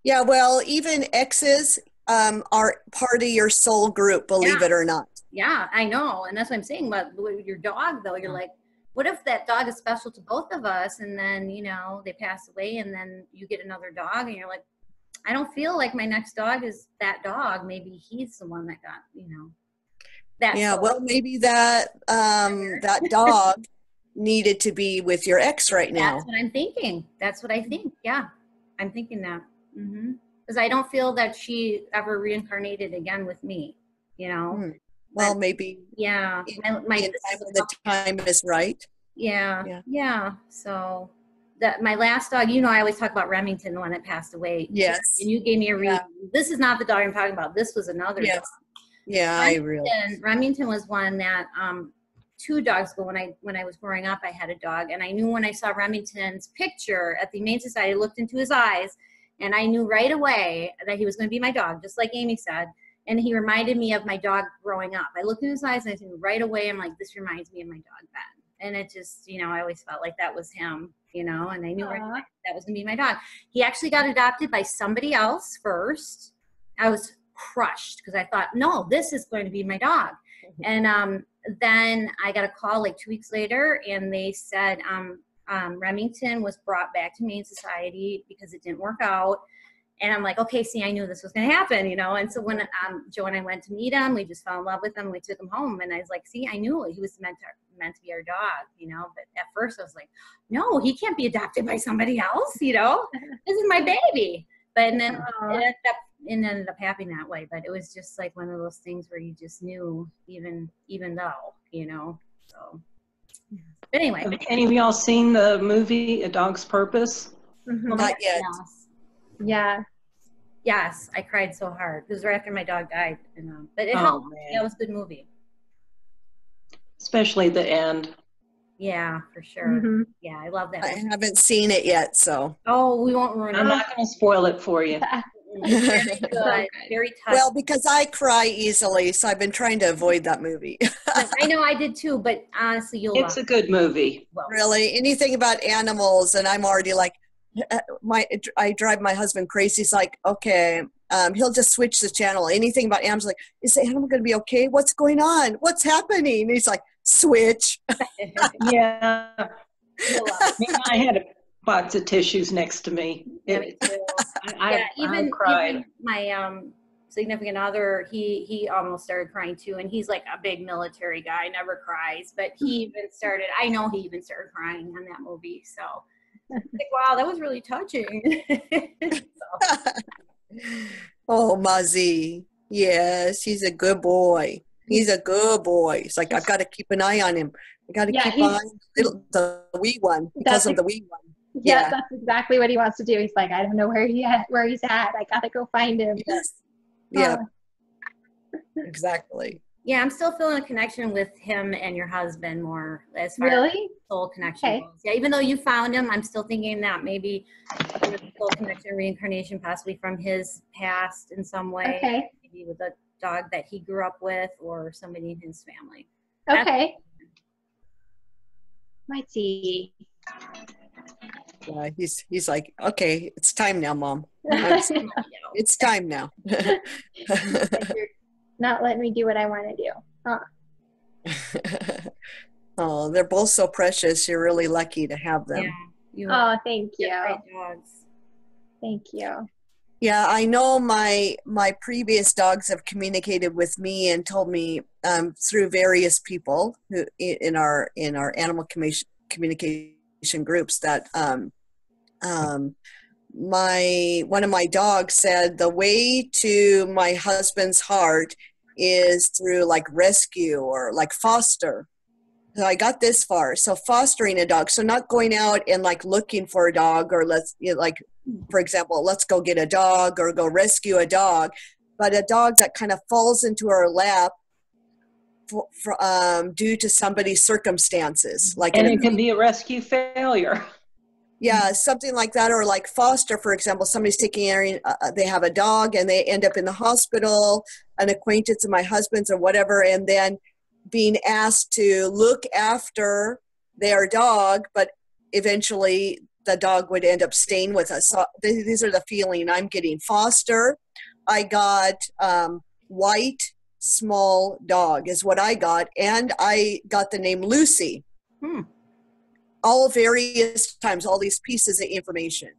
S3: Yeah, well, even exes are part of your soul group, believe it or not.
S1: Yeah, I know. And that's what I'm saying about your dog, though. You're like, what if that dog is special to both of us, and then, you know, they pass away, and then you get another dog, and you're like, I don't feel like my next dog is that dog. Maybe he's the one that got, you know, that.
S3: Yeah, well, maybe that that dog needed to be with your ex right now.
S1: That's what I'm thinking. That's what I think. Yeah, I'm thinking that. Because I don't feel that she ever reincarnated again with me, you know.
S3: Well, maybe.
S1: Yeah.
S3: The time is right.
S1: Yeah. So my last dog, you know, I always talk about Remington, the one that passed away.
S3: Yes.
S1: And you gave me a read. This is not the dog I'm talking about. This was another dog.
S3: Yeah, I realize.
S1: Remington was one that 2 dogs ago, when I was growing up, I had a dog, and I knew when I saw Remington's picture at the Humane Society, I looked into his eyes, and I knew right away that he was going to be my dog, just like Amy said. And he reminded me of my dog growing up. I looked in his eyes, and I knew right away, I'm like, this reminds me of my dog Ben. And it just, you know, I always felt like that was him, you know, and I knew right away that was going to be my dog. He actually got adopted by somebody else first. I was crushed because I thought, no, this is going to be my dog. And then I got a call like 2 weeks later, and they said Remington was brought back to Humane Society because it didn't work out. And I'm like, okay, see, I knew this was going to happen, you know? And so when Joe and I went to meet him, we just fell in love with him. We took him home, and I was like, see, I knew he was meant to be our dog, you know? But at first I was like, no, he can't be adopted by somebody else, you know? This is my baby. But and then it ended up happening that way. But it was just like one of those things where you just knew, even though, you know? So, but anyway.
S4: Have any of y'all seen the movie A Dog's Purpose?
S3: Not yet.
S2: Yeah.
S1: Yes, I cried so hard. It was right after my dog died. But it helped.
S4: Man.
S1: Yeah, it was a good movie.
S4: Especially the end.
S1: Yeah, for sure. Yeah, I love that.
S3: I haven't seen it yet, so.
S1: Oh, we won't ruin it.
S4: I'm not going to spoil it for you.
S1: Very good. Very touching.
S3: Well, because I cry easily, so I've been trying to avoid that movie.
S1: I know I did too, but honestly, you'll
S4: It's a good movie.
S1: well.
S3: Really, anything about animals, and I'm already like, I drive my husband crazy. He's like, okay, he'll just switch the channel. Anything about animals, like, is the animal going to be okay? What's going on? What's happening? And he's like, switch.
S4: Yeah. I had a box of tissues next to me. I cried.
S1: Even my significant other, he almost started crying too, and he's like a big military guy, never cries, but he even started crying on that movie. So like, wow, that was really touching.
S3: Oh, Muzzy. Yes, he's a good boy. He's a good boy. It's like, I've got to keep an eye on him. I got to keep an eye on the wee one because of the wee one.
S2: Yeah, that's exactly what he wants to do. He's like, I don't know where he's at. I got to go find him.
S3: Yes. Yeah. Exactly.
S1: Yeah, I'm still feeling a connection with him and your husband more as far as soul connection goes. Yeah, even though you found him, I'm still thinking that maybe there's a soul connection, reincarnation, possibly from his past in some way.
S2: Okay.
S1: Maybe with a dog that he grew up with or somebody in his family.
S2: Okay. Might see.
S3: Yeah, he's like, okay, it's time now, Mom. It's time now.
S2: You're not letting me do what I want to do. Huh.
S3: Oh, they're both so precious. You're really lucky to have them.
S1: Yeah,
S2: Thank you.
S1: great dogs.
S2: Thank you.
S3: Yeah, I know my previous dogs have communicated with me and told me through various people who in our animal communication groups that one of my dogs said the way to my husband's heart is through like rescue or like foster. So I got this far. So fostering a dog. So not going out and like looking for a dog or like, for example, let's go get a dog or go rescue a dog, but a dog that kind of falls into our lap due to somebody's circumstances.
S4: And it can be a rescue failure.
S3: Yeah, something like that. Or like foster, for example, somebody's they have a dog and they end up in the hospital, an acquaintance of my husband's or whatever, and then being asked to look after their dog, but eventually the dog would end up staying with us. So these are the feeling I'm getting. Foster, I got white, small dog is what I got, and I got the name Lucy. All various times, all these pieces of information.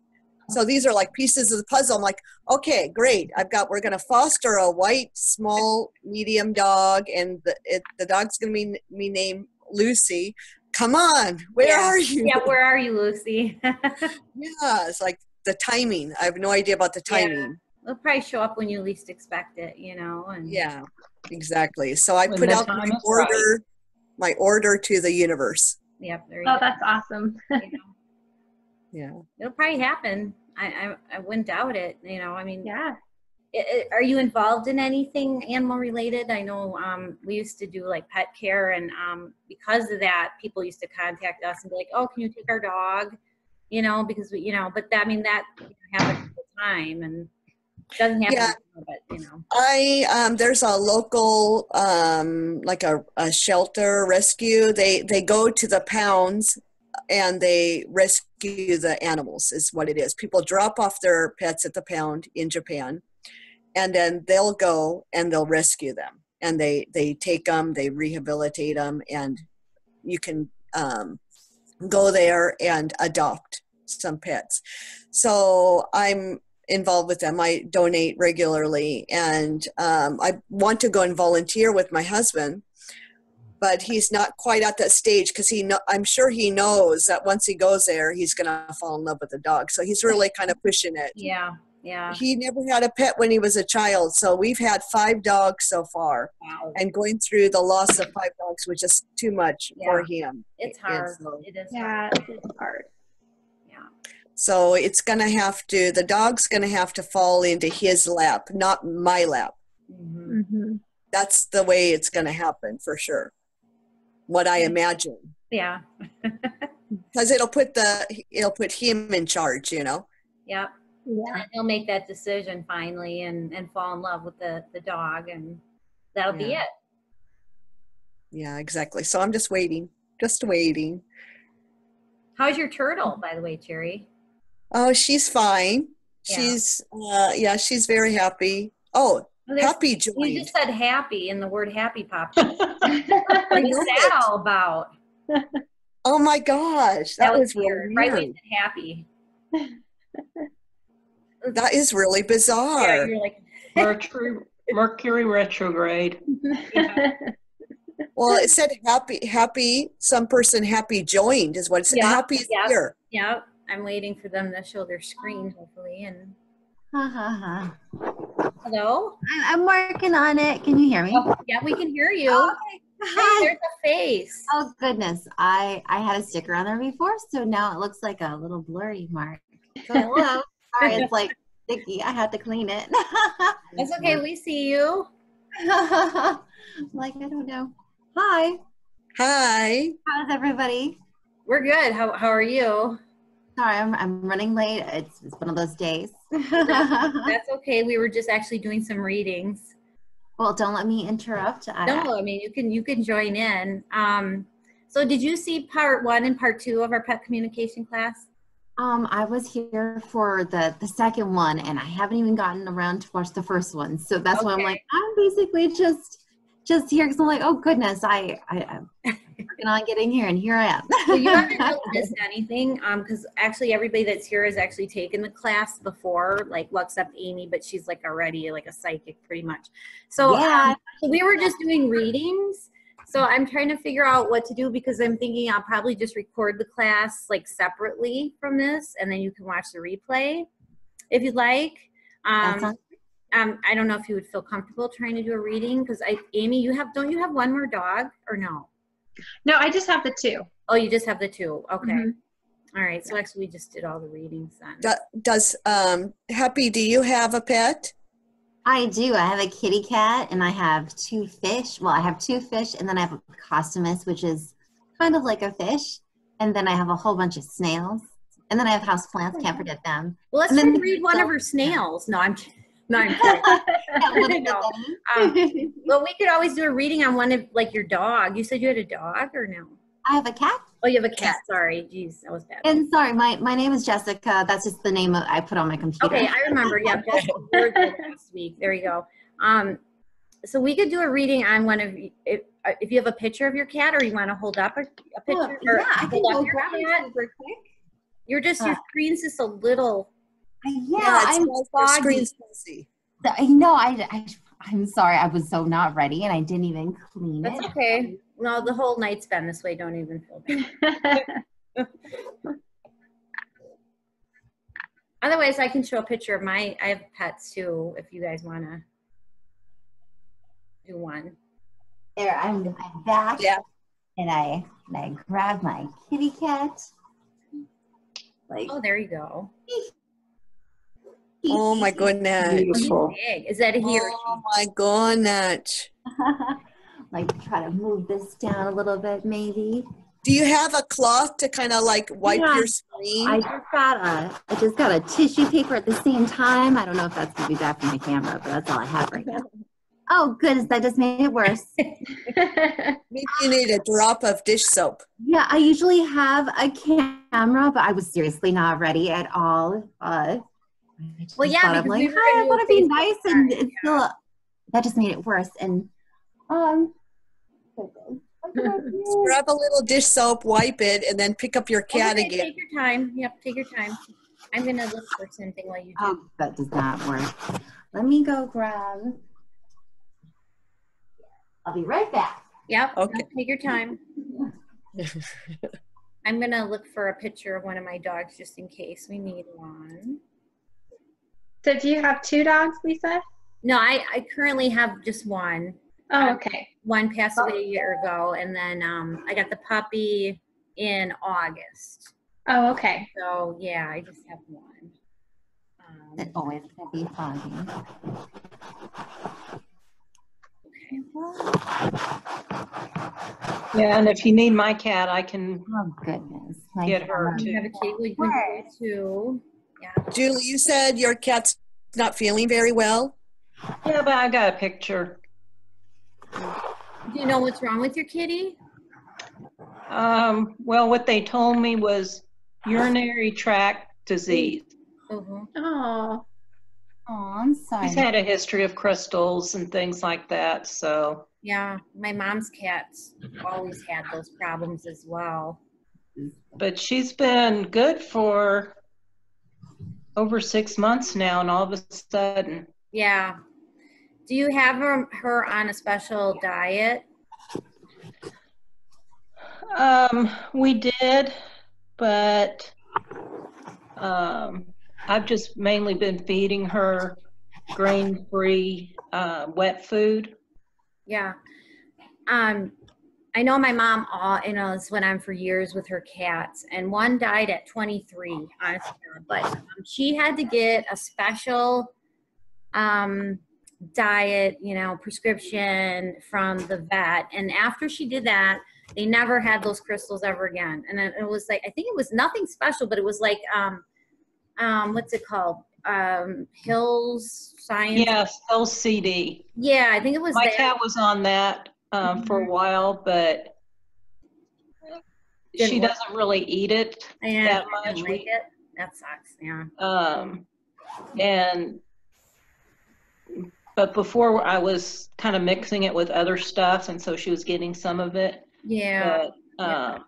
S3: So these are like pieces of the puzzle. I'm like, okay, great. We're going to foster a white, small, medium dog, and the dog's going to be named Lucy. Come on, where are you?
S1: Yeah, where are you, Lucy?
S3: Yeah, it's like the timing. I have no idea about the timing.
S1: Yeah. It'll probably show up when you least expect it, you know. And
S3: yeah, exactly. So I
S4: When
S3: put
S4: the
S3: out
S4: time
S3: my
S4: is right.
S3: my order to the universe.
S1: Yep, there you
S2: Oh,
S1: go.
S2: that's awesome.
S1: You know,
S3: Yeah.
S1: it'll probably happen. I wouldn't doubt it. You know, I mean,
S2: Yeah.
S1: Are you involved in anything animal related? I know we used to do like pet care, and because of that, people used to contact us and be like, "Oh, can you take our dog?" You know, because we, you know, but that happens all the time, and it doesn't happen.
S3: Yeah.
S1: But you know,
S3: There's a local like a shelter rescue. They go to the pounds and they rescue the animals is what it is. People drop off their pets at the pound in Japan, and then they'll go and they'll rescue them, and they take them, they rehabilitate them, and you can go there and adopt some pets. So I'm involved with them. I donate regularly, and I want to go and volunteer with my husband, but he's not quite at that stage because I'm sure he knows that once he goes there, he's going to fall in love with the dog. So he's really kind of pushing it.
S1: Yeah. Yeah.
S3: He never had a pet when he was a child, so we've had 5 dogs so far.
S1: Wow.
S3: And going through the loss of 5 dogs was just too much for him.
S1: It's hard.
S3: So,
S1: It is
S2: Yeah,
S1: hard.
S2: it's hard.
S1: Yeah.
S3: so it's going to have to, the dog's going to have to fall into his lap, not my lap.
S1: Mm-hmm.
S2: Mm-hmm.
S3: That's the way it's going to happen for sure. What I imagine.
S1: Yeah.
S3: Because it'll put him in charge, you know.
S1: Yep.
S2: Yeah.
S1: And he'll make that decision finally and fall in love with the dog, and that'll be
S3: Yeah.
S1: it.
S3: Yeah, exactly. So I'm just waiting. Just waiting.
S1: How's your turtle, by the way, Cherry?
S3: Oh, she's fine.
S1: Yeah.
S3: She's very happy. Oh,
S1: Well,
S3: happy
S1: You
S3: joined.
S1: just said happy, and the word happy popped up. What's
S3: know
S1: that
S3: it.
S1: all about?
S3: Oh my gosh, that was
S1: weird.
S3: really
S1: Right when you
S3: weird.
S1: said happy.
S3: That is really
S1: Yeah,
S3: bizarre.
S1: you're like,
S4: Mercury retrograde.
S1: yeah.
S3: Well, it said happy, some person happy joined is what it said.
S1: Yeah,
S3: Happy is
S1: yeah.
S3: here.
S1: Yeah, I'm waiting for them to show their screen, hopefully. And hello?
S5: I'm working on it. Can you hear me?
S1: Oh, yeah, we can hear you.
S5: Oh,
S1: Hey,
S5: Hi.
S1: there's a face.
S5: Oh goodness, I had a sticker on there before, so now it looks like a little blurry mark. So hello. Sorry, it's like sticky. I had to clean it.
S1: That's okay. We see you.
S5: Like I don't know. Hi.
S3: Hi.
S5: How's everybody?
S1: We're good. How are you?
S5: Sorry, I'm running late. It's one of those days.
S1: That's okay. We were just actually doing some readings.
S5: Well, don't let me interrupt.
S1: No, I mean you can join in. So did you see part 1 and part 2 of our pet communication class?
S5: I was here for the second one, and I haven't even gotten around to watch the first one. So that's why I'm like, I'm basically just here because I'm like, oh goodness, I'm working on getting here, and here I am.
S1: So you haven't really missed anything, because actually everybody that's here has actually taken the class before, like, well, except Amy, but she's like already like a psychic pretty much. So,
S5: Yeah.
S1: So we were just doing readings. So I'm trying to figure out what to do because I'm thinking I'll probably just record the class like separately from this, and then you can watch the replay if you'd like. I don't know if you would feel comfortable trying to do a reading because Amy, don't you have one more dog or no?
S2: No, I just have the 2.
S1: Oh, you just have the 2. Okay.
S2: Mhm.
S1: All right. So actually we just did all the readings then.
S3: Does Happy, do you have a pet?
S5: I do. I have a kitty cat, and I have 2 fish. Well, I have 2 fish, and then I have a Pocostomus, which is kind of like a fish. And then I have a whole bunch of snails. And then I have houseplants. Can't forget them.
S1: Well, let's
S5: And
S1: try
S5: then
S1: to read one of her snails. No, I'm kidding. No, I'm kidding.
S5: Yeah, what is
S1: No.
S5: it?
S1: Well, we could always do a reading on one of, like, your dog. You said you had a dog or no?
S5: I have a cat.
S1: Oh, you have a cat. Sorry. Jeez, that was bad.
S5: And sorry, my name is Jessica. That's just the name I put on my computer.
S1: Okay, I remember. Yeah, Jessica, you were good last week. There you go. So we could do a reading on one of, if you have a picture of your cat, or you want to hold up a picture. Or
S5: Yeah, I can
S1: hold up
S5: go
S1: your
S5: grab
S1: cat.
S5: it super quick.
S1: Your screen's just a little.
S5: Yeah,
S3: it's
S5: I'm
S3: your
S5: foggy.
S3: screen's fuzzy.
S5: I know. I'm sorry. I was so not ready, and I didn't even clean
S1: That's
S5: it.
S1: okay. No, the whole night's been this way. Don't even feel bad. Otherwise, I can show a picture of I have pets too, if you guys want to do one.
S5: There, I'm back.
S3: Yeah.
S5: And I grab my kitty cat. Like,
S1: Oh, there you go.
S3: Oh my goodness.
S4: Beautiful.
S1: Big. Is that a he or
S3: Oh my goodness.
S5: like try to move this down a little bit, maybe.
S3: Do you have a cloth to kind of like wipe
S5: Yeah.
S3: your screen?
S5: I just got a tissue paper at the same time. I don't know if that's gonna be bad for my camera, but that's all I have right now. Oh, goodness, that just made it worse.
S3: Maybe you need a drop of dish soap.
S5: Yeah, I usually have a camera, but I was seriously not ready at all.
S1: Well, yeah,
S5: I'm
S1: because
S5: like,
S1: we were
S5: hi, I
S1: gonna
S5: want to
S1: do
S5: be
S1: Facebook
S5: nice, and
S1: Live,
S5: it's still that just made it worse. And what did I do?
S3: Grab a little dish soap, wipe it, and then pick up your cat
S1: Okay,
S3: again.
S1: take your time. Yep, take your time. I'm gonna look for something while you do.
S5: Oh, that does not work. Let me go grab. I'll be right back.
S1: Yep.
S3: Okay.
S1: Take your time. I'm gonna look for a picture of one of my dogs just in case we need one.
S2: So do you have 2 dogs, Lisa?
S1: No, I currently have just one.
S2: Oh, okay.
S1: One passed away a year ago, and then I got the puppy in August.
S2: Oh, okay.
S1: So yeah, I just have one.
S5: It always can be foggy.
S1: Okay.
S3: Yeah, and if you need my cat, I can
S5: Oh goodness.
S3: get her
S1: You have
S3: too.
S1: a kitty. We can go too. Yeah.
S3: Julie, you said your cat's not feeling very well?
S4: Yeah, but I got a picture.
S1: Do you know what's wrong with your kitty?
S4: Well, what they told me was urinary tract disease.
S1: Mm-hmm.
S2: Oh,
S5: Oh, I'm sorry.
S4: She's had a history of crystals and things like that, so.
S1: Yeah, my mom's cats always had those problems as well.
S4: But she's been good for over 6 months now, and all of a sudden.
S1: Yeah. Do you have her on a special diet?
S4: We did, but I've just mainly been feeding her grain-free wet food.
S1: Yeah. I know my mom has went on for years with her cats, and one died at 23, honestly, but she had to get a special diet, prescription from the vet. And after she did that, they never had those crystals ever again. And it was like, I think it was nothing special, but it was like, what's it called? Hills Science.
S4: Yes, LCD.
S1: Yeah, I think it was
S4: My
S1: that.
S4: cat was on that for a while, but she doesn't really eat it that much.
S1: Didn't like it. That sucks. Yeah.
S4: But before I was kind of mixing it with other stuff, and so she was getting some of it.
S1: Yeah.
S4: But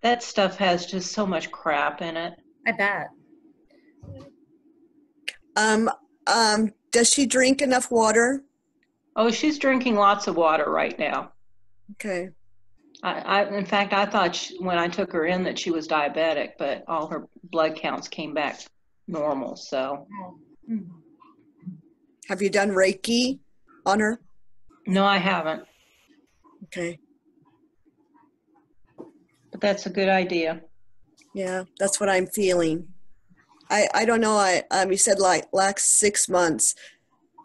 S4: that stuff has just so much crap in it.
S1: I bet.
S3: Does she drink enough water?
S4: Oh, she's drinking lots of water right now.
S3: Okay.
S4: In fact, I thought when I took her in that she was diabetic, but all her blood counts came back normal. So.
S3: Have you done Reiki on her?
S4: No, I haven't.
S3: Okay.
S4: But that's a good idea.
S3: Yeah, that's what I'm feeling. I don't know. You said last 6 months.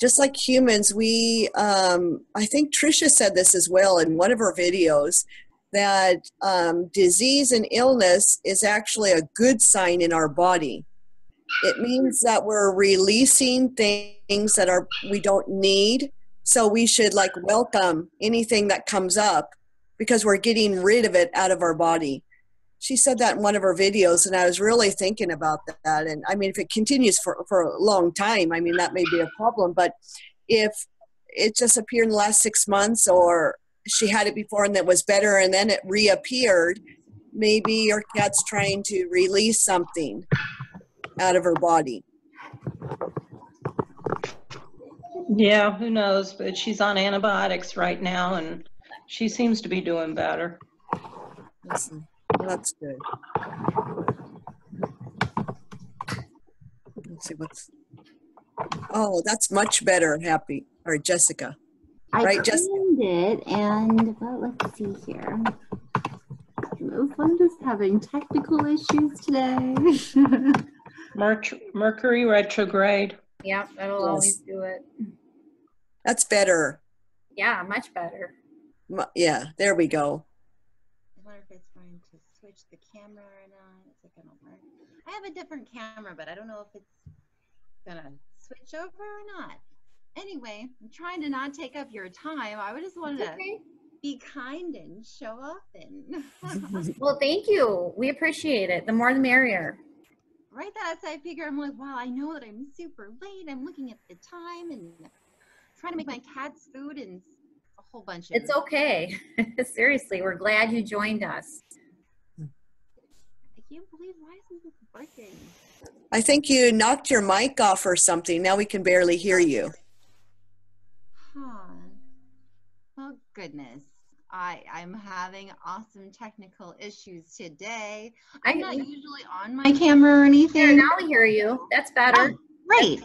S3: Just like humans, I think Tricia said this as well in one of her videos, that disease and illness is actually a good sign in our body. It means that we're releasing things that we don't need. So we should welcome anything that comes up because we're getting rid of it out of our body. She said that in one of her videos, and I was really thinking about that. And I mean, if it continues for a long time, I mean, that may be a problem. But if it just appeared in the last 6 months, or she had it before and that was better and then it reappeared, maybe your cat's trying to release something out of her body.
S4: Yeah, who knows? But she's on antibiotics right now, and she seems to be doing better.
S3: Listen, that's good. Let's see Oh, that's much better, Happy or Jessica.
S5: I cleaned it, and let's see here. I'm just having technical issues today.
S4: Mercury retrograde.
S1: Yeah, that'll always do it.
S3: That's better.
S1: Yeah, much better.
S3: Yeah, there we go.
S5: I wonder if it's going to switch the camera or not. Is it going to work? I have a different camera, but I don't know if it's going to switch over or not. Anyway, I'm trying to not take up your time. I just wanted to be kind and show off. And
S1: well, thank you. We appreciate it. The more the merrier.
S5: Right, that's I figure. I'm like, wow, I know that I'm super late. I'm looking at the time and trying to make my cat's food and a whole bunch of
S1: It's okay. Seriously, we're glad you joined us.
S5: can't believe why isn't this working?
S3: I think you knocked your mic off or something. Now we can barely hear you.
S5: Huh. Oh goodness. I'm having awesome technical issues today. I'm not usually on my camera or anything.
S1: Here, now we hear you. That's better.
S5: Oh, great.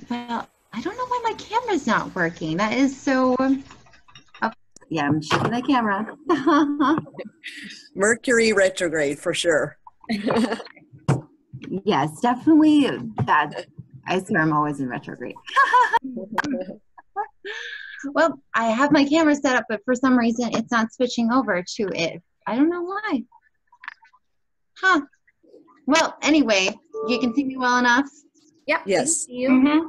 S5: Well, I don't know why my camera's not working. That is so. Oh, yeah, I'm shaking the camera.
S3: Mercury retrograde for sure.
S5: Yes, definitely. That I swear I'm always in retrograde. Well, I have my camera set up, but for some reason it's not switching over to it. I don't know why. Huh. Well, anyway, you can see me well enough?
S1: Yep.
S3: Yes.
S1: Thank you.
S2: Mm-hmm.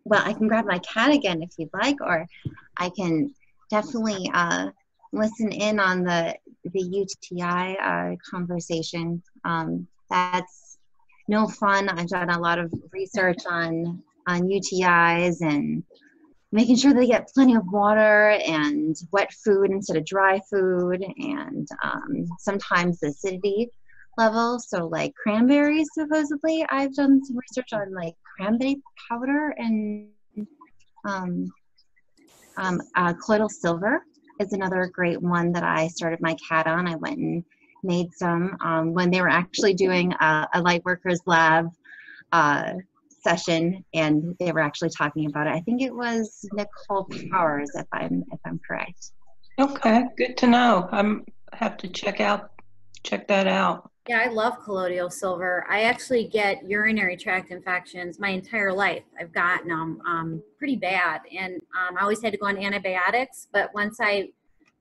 S5: Well, I can grab my cat again if you'd like, or I can definitely listen in on the UTI conversation. That's no fun. I've done a lot of research on UTIs and making sure they get plenty of water and wet food instead of dry food, and sometimes the acidity level. So like cranberries, supposedly, I've done some research on like cranberry powder, and colloidal silver is another great one that I started my cat on. I went and made some when they were actually doing a light workers lab session, and they were actually talking about it. I think it was Nicole Powers, if I'm correct.
S4: Okay, good to know. Have to check that out.
S1: Yeah, I love colloidal silver. I actually get urinary tract infections my entire life. I've gotten them pretty bad, and I always had to go on antibiotics. But once I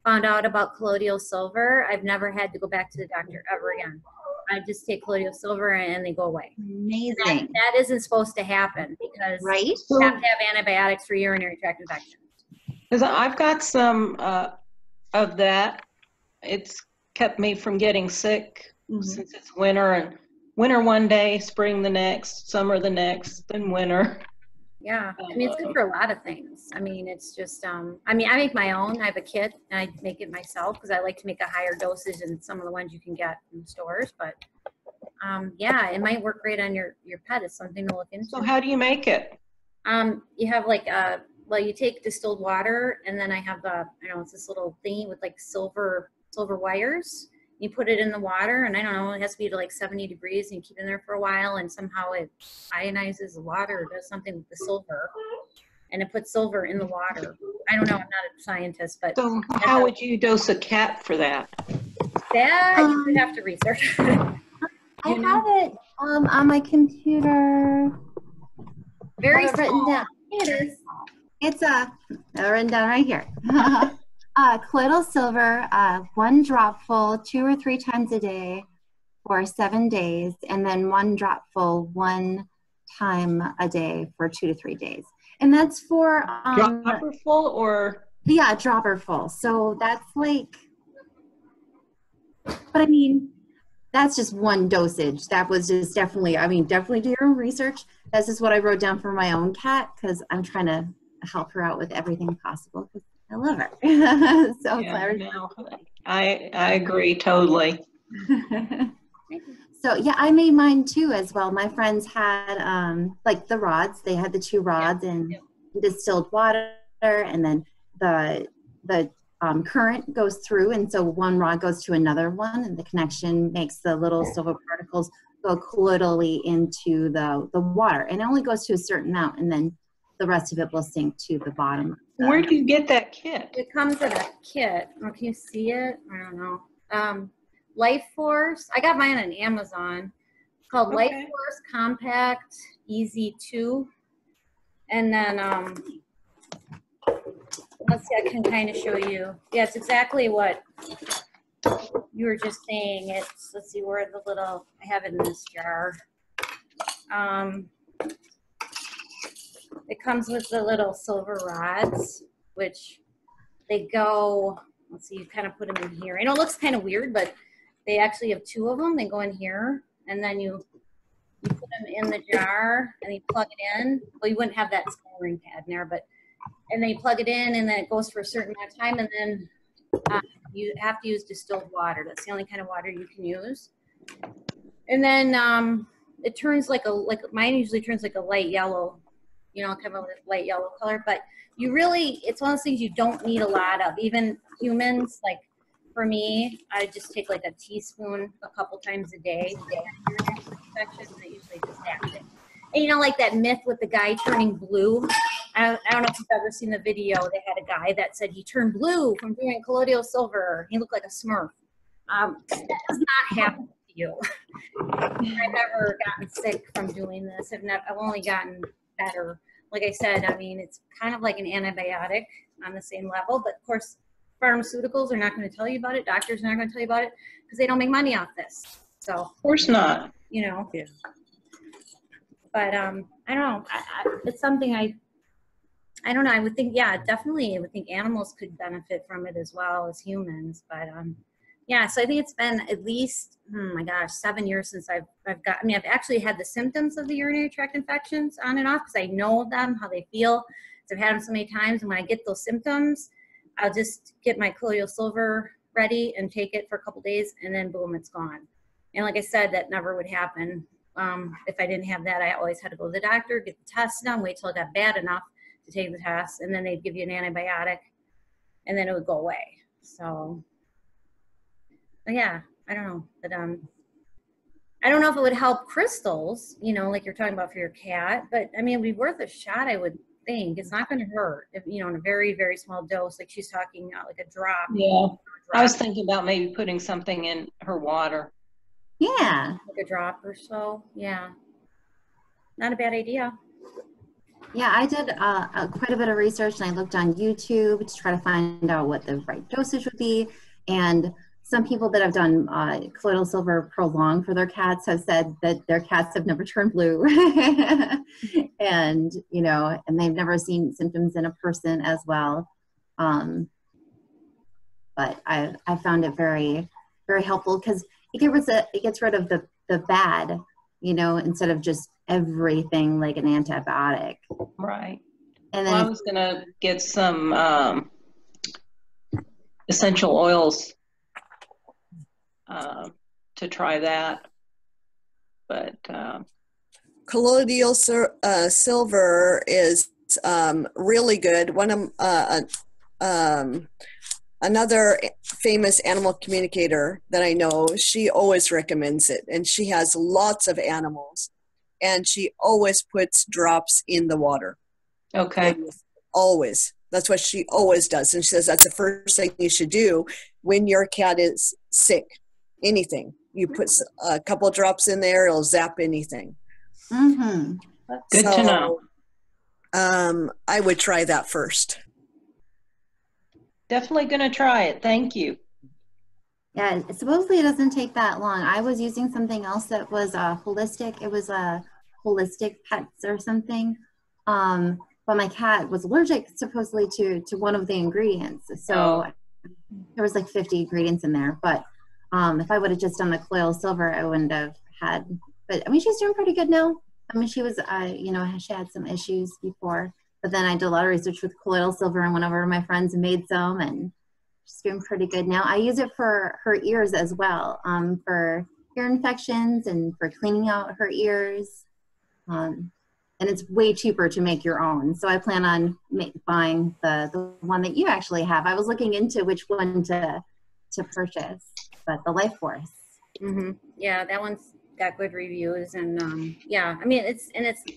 S1: found out about colloidal silver, I've never had to go back to the doctor ever again. I just take colloidal silver and they go away.
S5: Amazing.
S1: That isn't supposed to happen, because
S5: Right?
S1: you have to have antibiotics for urinary tract infections.
S4: Because I've got some of that. It's kept me from getting sick since it's winter, and winter one day, spring the next, summer the next, then winter.
S1: Yeah, I mean, it's good for a lot of things. I mean, it's just, I mean, I make my own. I have a kit, and I make it myself because I like to make a higher dosage than some of the ones you can get in stores. But yeah, it might work great on your pet. It's something to look into.
S4: So how do you make it?
S1: You have like well, you take distilled water, and then I have I don't know, it's this little thingy with like silver wires. You put it in the water, and I don't know, it has to be to like 70 degrees, and you keep it in there for a while, and somehow it ionizes the water or does something with the silver, and it puts silver in the water. I don't know, I'm not a scientist, but
S4: So how would you dose a cat for that?
S1: that you would have to research.
S5: I have it on my computer.
S1: Very
S5: written
S1: small.
S5: down.
S1: It is.
S5: It's written down right here. Colloidal silver, 1 dropful 2 or 3 times a day for 7 days, and then 1 dropful 1 time a day for 2 to 3 days. And that's for
S4: Dropper full or?
S5: Yeah, dropper full. So that's like, but I mean, that's just one dosage. That was just definitely, I mean, definitely do your own research. That's just what I wrote down for my own cat, because I'm trying to help her out with everything possible, because I love her. So
S4: Yeah, no, I agree totally.
S5: So yeah, I made mine too as well. My friends had like the rods. They had the 2 rods and distilled water, and then the current goes through, and so one rod goes to another one, and the connection makes the little silver particles go colloidally into the water, and it only goes to a certain amount, and then the rest of it will sink to the bottom.
S4: Where do you get that kit?
S1: It comes in a kit. Oh, can you see it? I don't know. Life Force. I got mine on Amazon. It's called Life Force Compact Easy 2. And then let's see, I can kind of show you. Yeah, it's exactly what you were just saying. It's, let's see where the little, I have it in this jar. It comes with the little silver rods, which they go, let's see, you kind of put them in here. I know it looks kind of weird, but they actually have 2 of them. They go in here, and then you put them in the jar, and you plug it in. Well, you wouldn't have that scoring pad in there, but, and then you plug it in, and then it goes for a certain amount of time, and then You have to use distilled water. That's the only kind of water you can use. And then it turns like mine usually turns like a light yellow, kind of a light yellow color. But you really, it's one of those things you don't need a lot of. Even humans, like for me, I just take like a teaspoon a couple times a day. Infections, they usually just happen. And like that myth with the guy turning blue. I don't know if you've ever seen the video. They had a guy that said he turned blue from doing colloidal silver. He looked like a Smurf. That does not happen to you. I've never gotten sick from doing this. I've only gotten better. Like I said, I mean, it's kind of like an antibiotic on the same level. But of course, pharmaceuticals are not going to tell you about it. Doctors are not going to tell you about it because they don't make money off this. So
S4: Of course not.
S3: Yeah.
S1: But I don't know. It's something I don't know. I would think, definitely. I would think animals could benefit from it as well as humans. But so I think it's been at least, 7 years since I've actually had the symptoms of the urinary tract infections on and off because I know them, how they feel. So I've had them so many times, and when I get those symptoms, I'll just get my colloidal silver ready and take it for a couple days, and then boom, it's gone. And like I said, that never would happen. If I didn't have that, I always had to go to the doctor, get the test done, wait till it got bad enough to take the test, and then they'd give you an antibiotic, and then it would go away. So, yeah, I don't know. But I don't know if it would help crystals, like you're talking about for your cat, but I mean, it'd be worth a shot, I would think. It's not going to hurt, if, in a very, very small dose, like she's talking like a drop.
S4: Yeah. I was thinking about maybe putting something in her water.
S5: Yeah.
S1: Like a drop or so. Yeah. Not a bad idea.
S5: Yeah, I did quite a bit of research, and I looked on YouTube to try to find out what the right dosage would be. And some people that have done colloidal silver prolonged for their cats have said that their cats have never turned blue. And, and they've never seen symptoms in a person as well. But I found it very, very helpful because it gets rid of the bad, instead of just everything like an antibiotic.
S4: Right.
S5: And then
S4: I was going to get some essential oils to try that. But
S3: colloidal silver is really good. One of another famous animal communicator that I know, she always recommends it, and she has lots of animals, and she always puts drops in the water.
S4: Okay.
S3: Always. That's what she always does. And she says that's the first thing you should do when your cat is sick. Anything. You put a couple drops in there, it'll zap anything.
S5: Mm-hmm.
S4: Good to know.
S3: I would try that first.
S4: Definitely going to try it. Thank you.
S5: Yeah, supposedly it doesn't take that long. I was using something else that was holistic. It was a holistic pets or something. But my cat was allergic supposedly to one of the ingredients. So there was like 50 ingredients in there. But if I would have just done the colloidal silver, I wouldn't have had. But I mean, she's doing pretty good now. I mean, she was, she had some issues before. But then I did a lot of research with colloidal silver and went over to my friends and made some, and she's doing pretty good now. I use it for her ears as well, for ear infections and for cleaning out her ears. And it's way cheaper to make your own. So I plan on buying the one that you actually have. I was looking into which one to purchase, but the Life Force.
S1: Mm-hmm. Yeah, that one's got good reviews, and I mean it's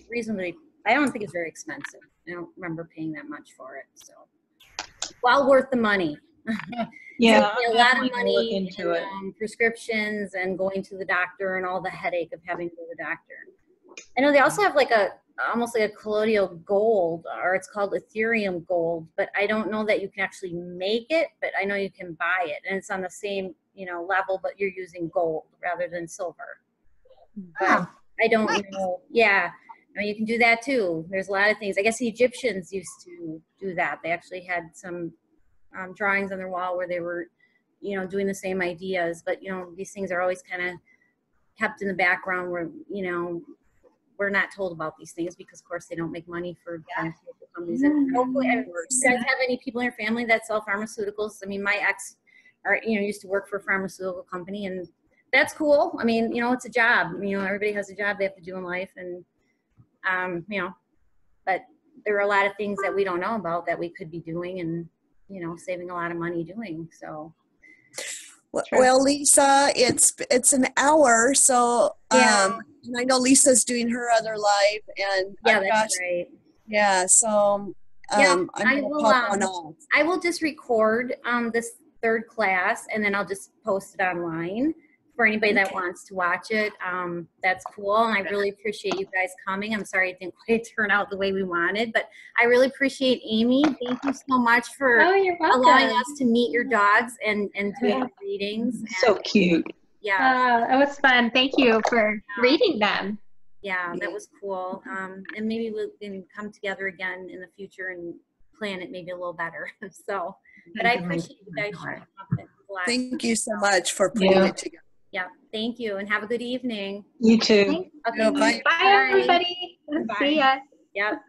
S1: reasonably. I don't think it's very expensive. I don't remember paying that much for it, so well worth the money.
S4: Yeah,
S1: a lot of money
S4: look into it.
S1: Prescriptions and going to the doctor and all the headache of having to go to the doctor. I know they also have like almost like a colloidal gold, or it's called Ethereum gold, but I don't know that you can actually make it, but I know you can buy it, and it's on the same level, but you're using gold rather than silver. But I don't know. Yeah. I mean, you can do that too. There's a lot of things. I guess the Egyptians used to do that. They actually had some drawings on their wall where they were, doing the same ideas. But, these things are always kind of kept in the background where, we're not told about these things because, of course, they don't make money for pharmaceutical companies. And hopefully, do you guys have any people in your family that sell pharmaceuticals? I mean, my used to work for a pharmaceutical company, and that's cool. I mean, it's a job. Everybody has a job they have to do in life, and but there are a lot of things that we don't know about that we could be doing, and saving a lot of money doing. So.
S3: Well, Lisa, it's an hour, so and I know Lisa's doing her other live, and
S1: that's right.
S3: Yeah, so I'm gonna pop one off.
S1: I will just record this third class, and then I'll just post it online for anybody that wants to watch it. That's cool, and I really appreciate you guys coming. I'm sorry it didn't quite turn out the way we wanted, but I really appreciate Amy. Thank you so much for allowing us to meet your dogs and do readings.
S4: So cute.
S1: Yeah.
S2: It was fun. Thank you for reading them.
S1: Yeah, that was cool. And maybe we can come together again in the future and plan it maybe a little better. So, but I appreciate you guys showing up.
S3: Thank you so much for putting it together.
S1: Yeah, thank you, and have a good evening.
S4: You too.
S1: Okay,
S3: Bye.
S2: Bye, everybody.
S1: Bye.
S2: See ya.
S1: Yep.